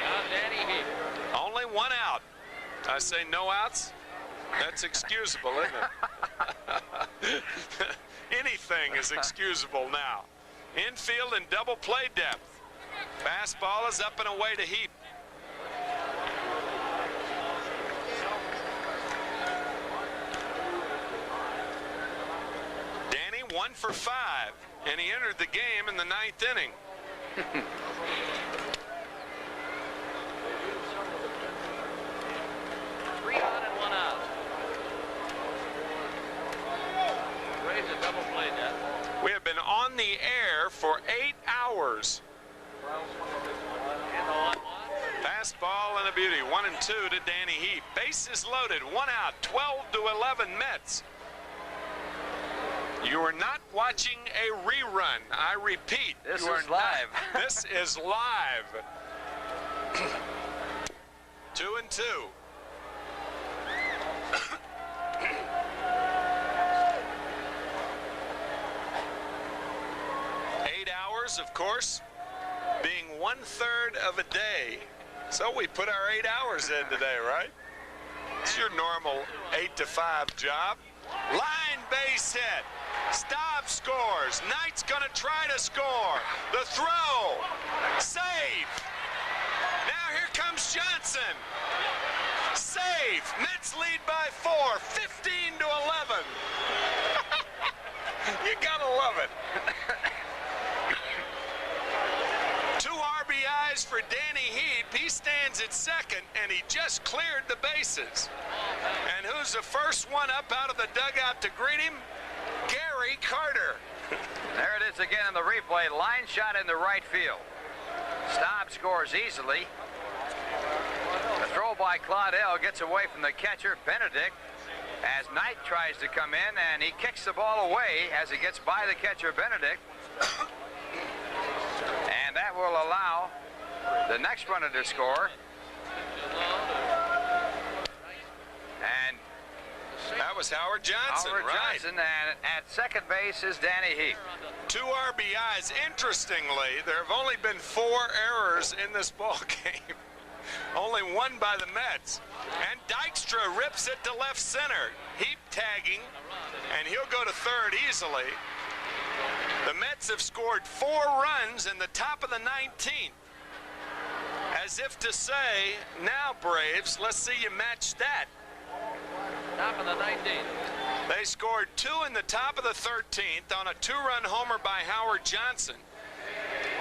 Now Danny Heap. Only one out. I say no outs. That's excusable, isn't it? Anything is excusable now. Infield and double play depth. Fastball is up and away to Heap. Danny 1 for 5, and he entered the game in the 9th inning. Three on and one out. Raise a double play net. We have been on the air for 8 hours. And the 1-1. Fastball and a beauty. 1 and 2 to Danny Heap. Bases loaded. 1 out. 12-11 Mets. You are not watching a rerun. I repeat. This you are is live. Not. This is live. 2 and 2. Of course, being 1/3 of a day. So we put our 8 hours in today, right? It's your normal 8 to 5 job. Line base hit. Staub scores. Knight's gonna try to score. The throw. Save. Now here comes Johnson. Save. Mets lead by 4, 15-11. You gotta love it. 2 RBIs for Danny Heap. He stands at second, and he just cleared the bases. And who's the first one up out of the dugout to greet him? Gary Carter. There it is again in the replay. Line shot in the right field. Staub scores easily. The throw by Claudel gets away from the catcher, Benedict, as Knight tries to come in, and he kicks the ball away as he gets by the catcher, Benedict. And that will allow the next runner to score. And that was Howard Johnson, Howard right? Johnson, and at second base is Danny Heap. 2 RBIs. Interestingly, there have only been 4 errors in this ball game. Only 1 by the Mets. And Dykstra rips it to left center. Heap tagging, and he'll go to third easily. The Mets have scored 4 runs in the top of the 19th. As if to say, now Braves, let's see you match that. Top of the 19th. They scored 2 in the top of the 13th on a 2-run homer by Howard Johnson.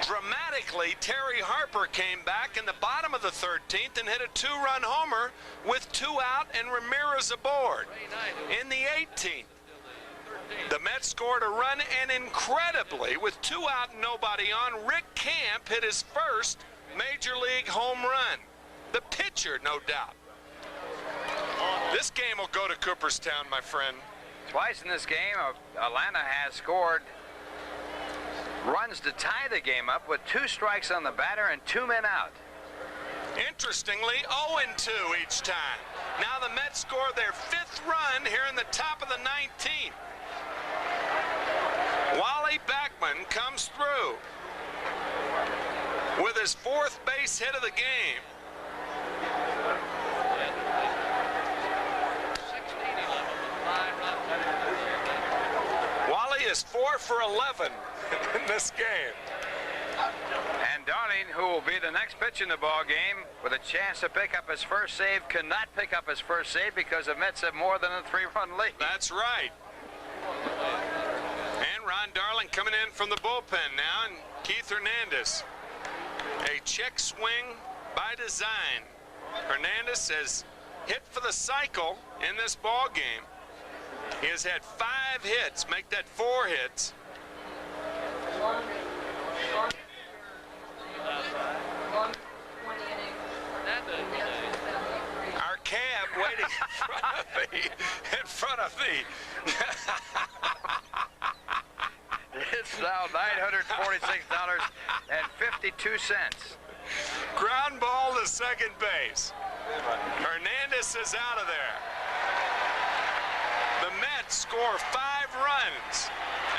Dramatically, Terry Harper came back in the bottom of the 13th and hit a 2-run homer with 2 out and Ramirez aboard. In the 18th, the Mets scored a run, and incredibly, with 2 out and nobody on, Rick Camp hit his first Major League home run. The pitcher, no doubt. This game will go to Cooperstown, my friend. Twice in this game, Atlanta has scored runs to tie the game up with 2 strikes on the batter and 2 men out. Interestingly, 0-2 each time. Now the Mets score their 5th run here in the top of the 19th. Wally Backman comes through with his 4th base hit of the game. 16-11. Wally is 4 for 11 in this game. And Darling, who will be the next pitch in the ball game with a chance to pick up his first save, cannot pick up his first save because the Mets have more than a 3-run lead. That's right. And Ron Darling coming in from the bullpen now, and Keith Hernandez. A check swing by design. Hernandez has hit for the cycle in this ball game. He has had 5 hits, make that 4 hits. Our cab waiting in front of the It's now $946.52. ground ball to second base. Hernandez is out of there. The Mets score 5 runs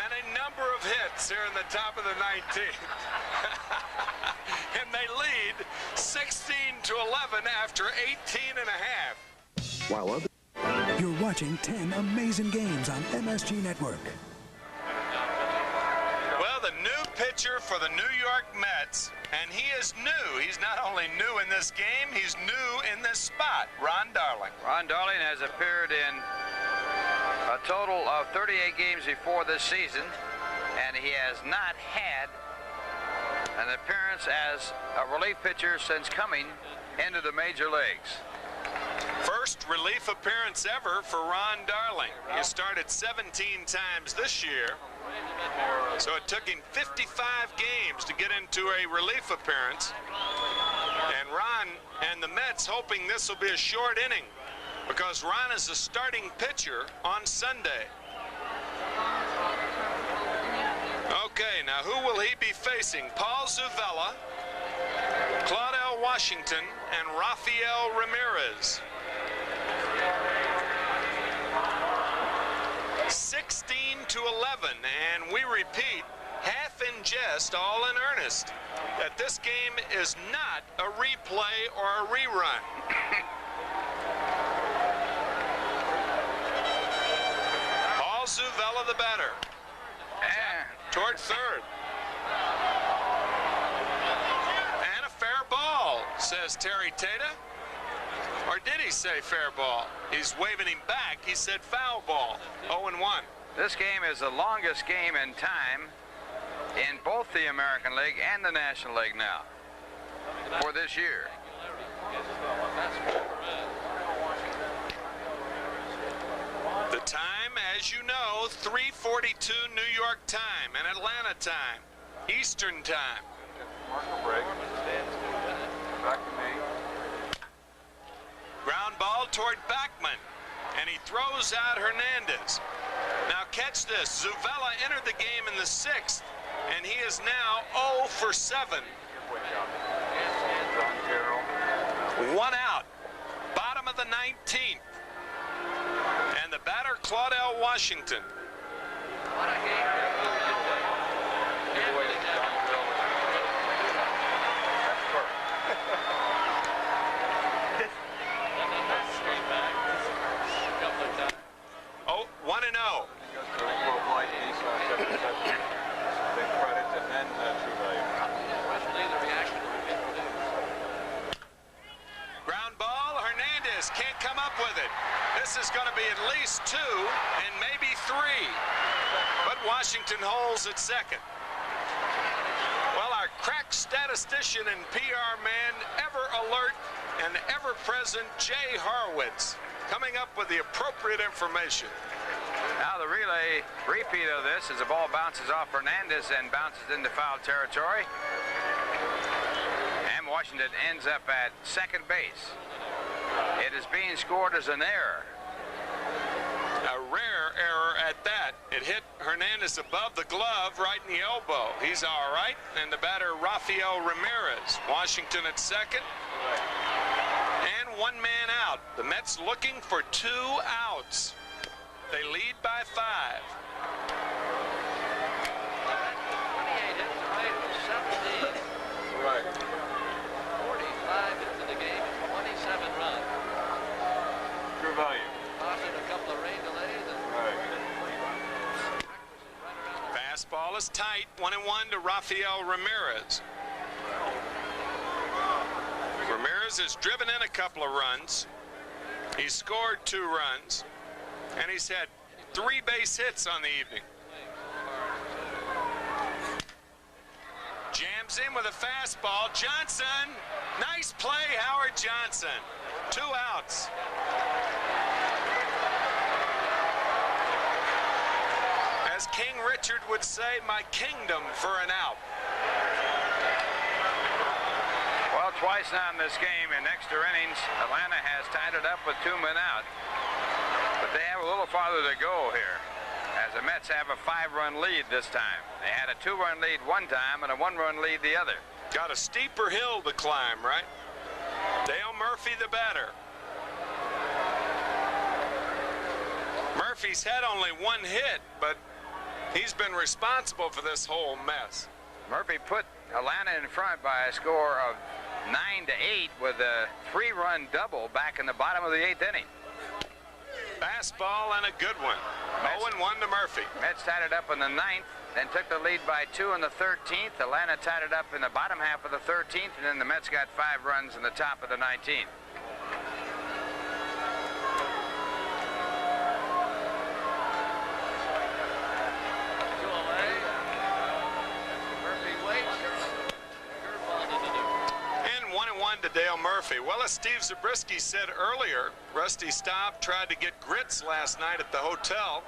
and a number of hits here in the top of the 19th. And they lead 16-11 after 18 and a half. While other... You're watching 10 amazing games on MSG Network. Well, the new pitcher for the New York Mets, and he is new. He's not only new in this game, he's new in this spot. Ron Darling. Ron Darling has appeared in a total of 38 games before this season, and he has not had an appearance as a relief pitcher since coming into the major leagues. First relief appearance ever for Ron Darling. He started 17 times this year, so it took him 55 games to get into a relief appearance. And Ron and the Mets hoping this will be a short inning, because Ron is the starting pitcher on Sunday. Okay, now who will he be facing? Paul Zuvella, Claudel Washington, and Rafael Ramirez. 16-11, and we repeat, half in jest, all in earnest, that this game is not a replay or a rerun. Paul Zuvella, the batter, toward third. And a fair ball, says Terry Tata. Or did he say fair ball? He's waving him back. He said foul ball. 0-1. This game is the longest game in time in both the American League and the National League now for this year. The time, as you know, 3:42 New York time and Atlanta time, Eastern time. Back to me. Ground ball toward Backman, and he throws out Hernandez. Now catch this, Zuvella entered the game in the 6th, and he is now 0 for 7. 1 out, bottom of the 19th. And the batter, Claudel Washington. What a game. Oh, 1-0. Ground ball, Hernandez can't come up with it. This is going to be at least 2 and maybe 3. But Washington holds at second. Well, our crack statistician and PR man, ever alert and ever present, Jay Horwitz, coming up with the appropriate information. Now the relay repeat of this as the ball bounces off Hernandez and bounces into foul territory. And Washington ends up at second base. It is being scored as an error. A rare error at that. It hit Hernandez above the glove, right in the elbow. He's all right. And the batter, Rafael Ramirez. Washington at second. And 1 man out. The Mets looking for 2 outs. They lead by 5. 28 hits, the rate was 17. Right. 45 into the game, 27 runs. True value. Tossing a couple of rain delays. Fastball is tight. 1-1 to Rafael Ramirez. Ramirez has driven in a couple of runs. He's scored 2 runs. And he's had 3 base hits on the evening. Jams in with a fastball. Johnson. Nice play, Howard Johnson. 2 outs. As King Richard would say, my kingdom for an out. Well, twice now in this game in extra innings, Atlanta has tied it up with 2 men out. But they have a little farther to go here, as the Mets have a 5-run lead this time. They had a 2-run lead one time and a 1-run lead the other. Got a steeper hill to climb, right? Dale Murphy, the batter. Murphy's had only 1 hit, but he's been responsible for this whole mess. Murphy put Atlanta in front by a score of 9-8 with a 3-run double back in the bottom of the 8th inning. Fastball and a good one. 0-1 to Murphy. Mets tied it up in the 9th, then took the lead by 2 in the 13th. Atlanta tied it up in the bottom half of the 13th, and then the Mets got 5 runs in the top of the 19th. To Dale Murphy. Well, as Steve Zabriskie said earlier, Rusty Staub tried to get grits last night at the hotel,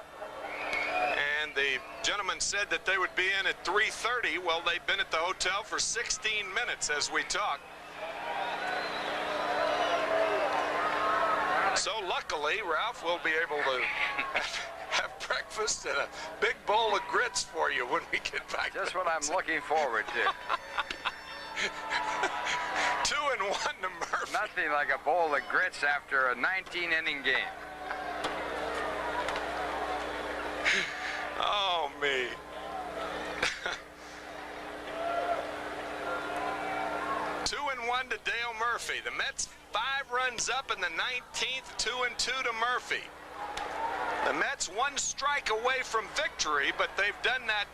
and the gentleman said that they would be in at 3:30. Well, they've been at the hotel for 16 minutes as we talk. So luckily, Ralph will be able to have breakfast and a big bowl of grits for you when we get back. Just what I'm looking forward to. 2-1 to Murphy. Nothing like a bowl of grits after a 19-inning game. Oh, me. 2-1 to Dale Murphy. The Mets 5 runs up in the 19th, 2-2 to Murphy. The Mets 1 strike away from victory, but they've done that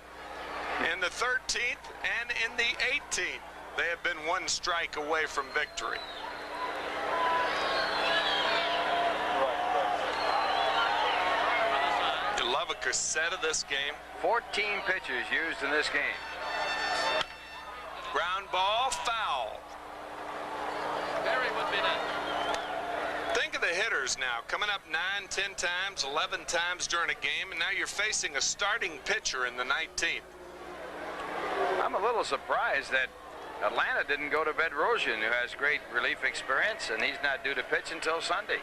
in the 13th and in the 18th. They have been 1 strike away from victory. You love a cassette of this game. 14 pitchers used in this game. Ground ball, foul. Perry would be next. Think of the hitters now, coming up 9, 10 times, 11 times during a game, and now you're facing a starting pitcher in the 19th. I'm a little surprised that Atlanta didn't go to Bedrosian, who has great relief experience, and he's not due to pitch until Sunday.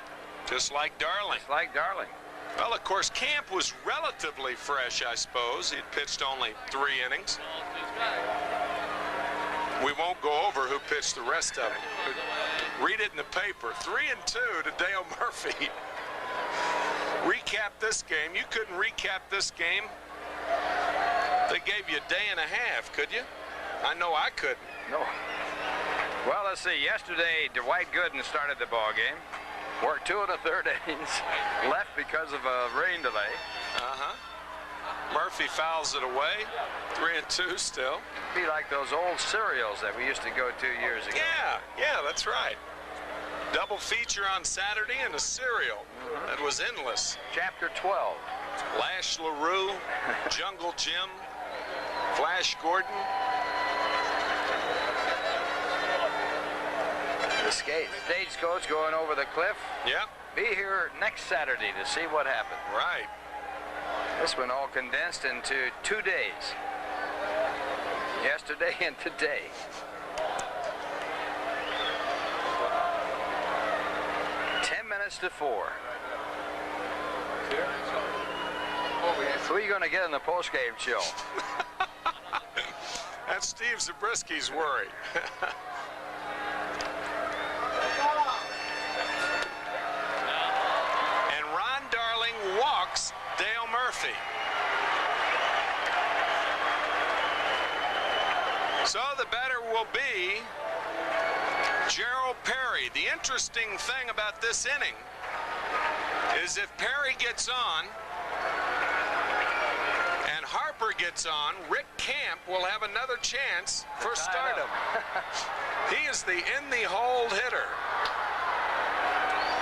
Just like Darling. Just like Darling. Well, of course, camp was relatively fresh, I suppose. He'd pitched only 3 innings. We won't go over who pitched the rest of it. Read it in the paper. 3-2 to Dale Murphy. Recap this game. You couldn't recap this game. They gave you a day and a half, could you? I know I couldn't. No. Well, let's see. Yesterday, Dwight Gooden started the ball game. Worked 2 of the 3rd innings. Left because of a rain delay. Murphy fouls it away. 3-2 still. Be like those old cereals that we used to go to years ago. Yeah, that's right. Double feature on Saturday and a cereal. That was endless. Chapter 12. Lash LaRue, Jungle Jim, Flash Gordon. The stagecoach going over the cliff. Yep. Be here next Saturday to see what happened. Right. This one all condensed into 2 days. Yesterday and today. To 4. Who are you going to get in the postgame show? That's Steve Zabriskie's worry. And Ron Darling walks Dale Murphy. So the batter will be Gerald Perry. The interesting thing about this inning is if Perry gets on and Harper gets on, Rick Camp will have another chance for stardom. He is the in-the-hold hitter.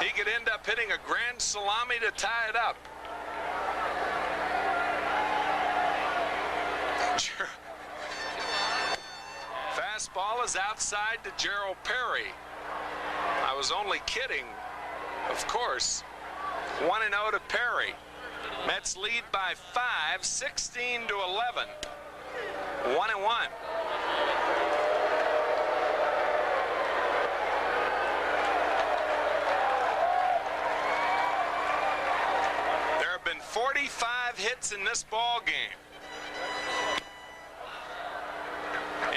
He could end up hitting a grand salami to tie it up. Fastball is outside to Gerald Perry. I was only kidding, of course. 1-0 to Perry. Mets lead by 5. 16 to 11. 1-1. There have been 45 hits in this ball game.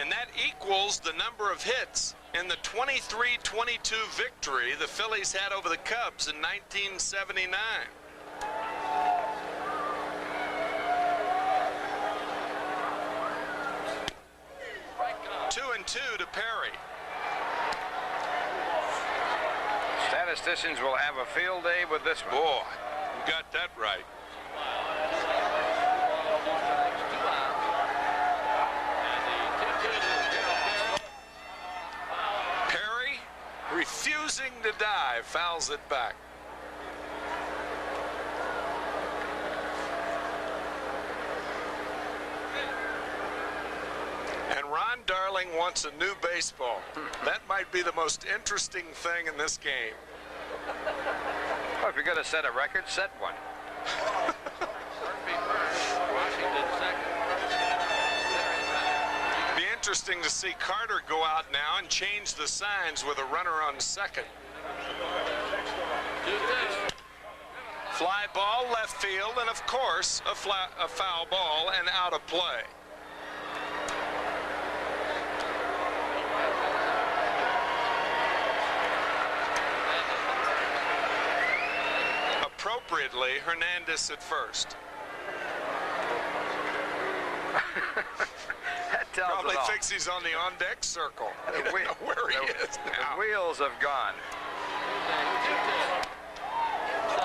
And that equals the number of hits in the 23-22 victory the Phillies had over the Cubs in 1979. Two and two to Perry. Statisticians will have a field day with this one. Boy, you got that right. Perry, refusing to dive, fouls it back. And Ron Darling wants a new baseball. That might be the most interesting thing in this game. Well, if you're going to set a record, set one. Be interesting to see Carter go out now and change the signs with a runner on second. Fly ball, left field, and of course a foul ball and out of play. Appropriately, Hernandez at first. That tells Probably it all. thinks he's on the on-deck circle. The I don't know where he is The now. wheels have gone.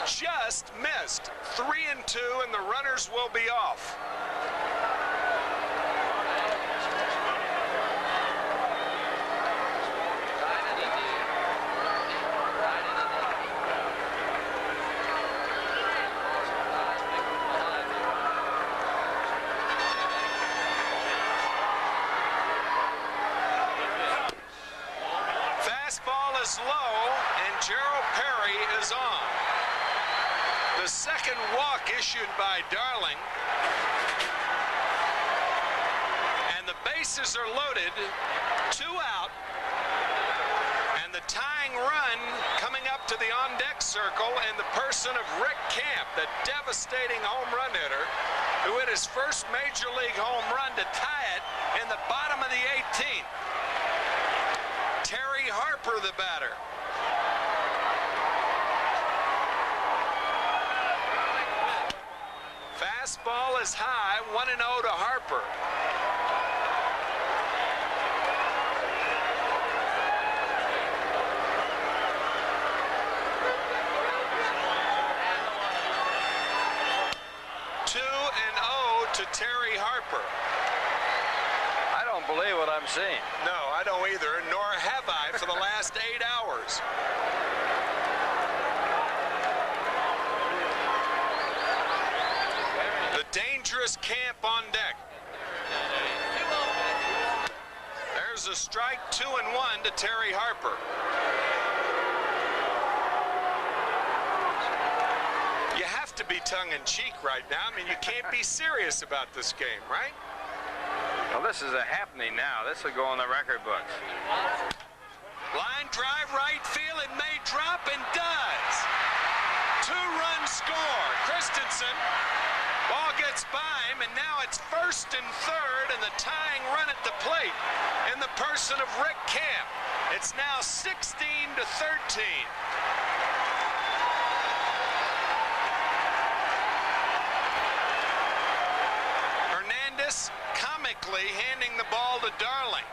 Just missed. 3 and 2, and the runners will be off. Fastball is low, and Gerald Perry is on. The second walk issued by Darling. And the bases are loaded, 2 out. And the tying run coming up to the on-deck circle in the person of Rick Camp, the devastating home run hitter, who hit his first Major League home run to tie it in the bottom of the 18th. Terry Harper, the batter. Fastball is high, 1-0 to Harper. To Terry Harper. I don't believe what I'm seeing. No, I don't either, nor have I for the last 8 hours. The dangerous Camp on deck. There's a strike, 2-1 to Terry Harper. You have to be tongue-in-cheek right now. I mean, you can't be serious about this game, right? Well, this is a happening now. This will go in the record books. Line drive, right field. It may drop and does. 2-run score. Christensen. Ball gets by him, and now it's first and third, and the tying run at the plate in the person of Rick Camp. It's now 16 to 13. Hernandez comically handing the ball to Darling.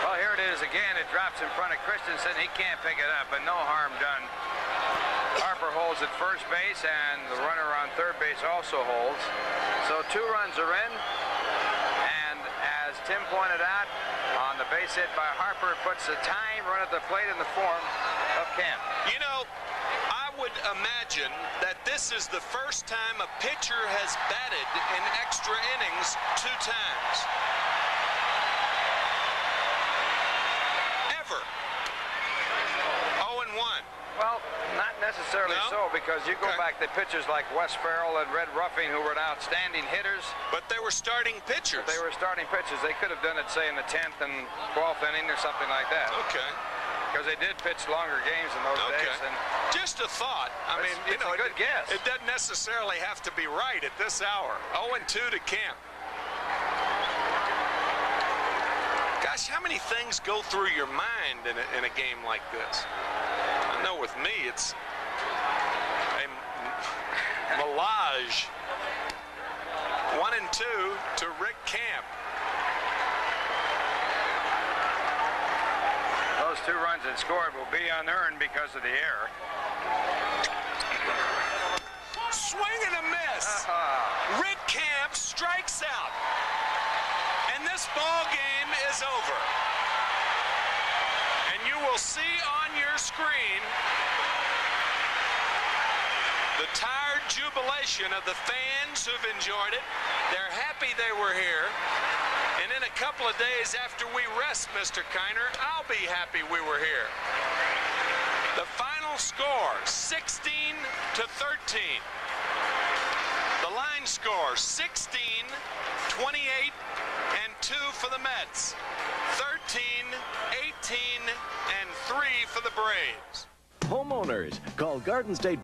Well, here it is again. It drops in front of Christensen. He can't pick it up, but no harm done. Harper holds at first base, and the runner on third base also holds. So 2 runs are in, and as Tim pointed out, on the base hit by Harper, it puts the tying run at the plate in the form of Camp. You know, I would imagine that this is the first time a pitcher has batted in extra innings 2 times. Ever. 0-1. Well, not necessarily. necessarily so, because you go back to pitchers like Wes Farrell and Red Ruffing, who were outstanding hitters. But they were starting pitchers. They were starting pitchers. They could have done it, say, in the 10th and 12th inning or something like that. Okay. Because they did pitch longer games in those days. And just a thought. I mean, it's a good guess. It doesn't necessarily have to be right at this hour. 0-2 to Kemp. Gosh, how many things go through your mind in a game like this? I know with me, it's a melange. 1-2 to Rick Camp. Those 2 runs that scored will be unearned because of the error. Swing and a miss. Rick Camp strikes out. And this ball game is over. And you will see on your screen the tired jubilation of the fans who've enjoyed it. They're happy they were here. And in a couple of days after we rest, Mr. Kiner, I'll be happy we were here. The final score, 16 to 13. The line score, 16, 28, and 2 for the Mets. 13, 18, and 3 for the Braves. Homeowners, call Garden State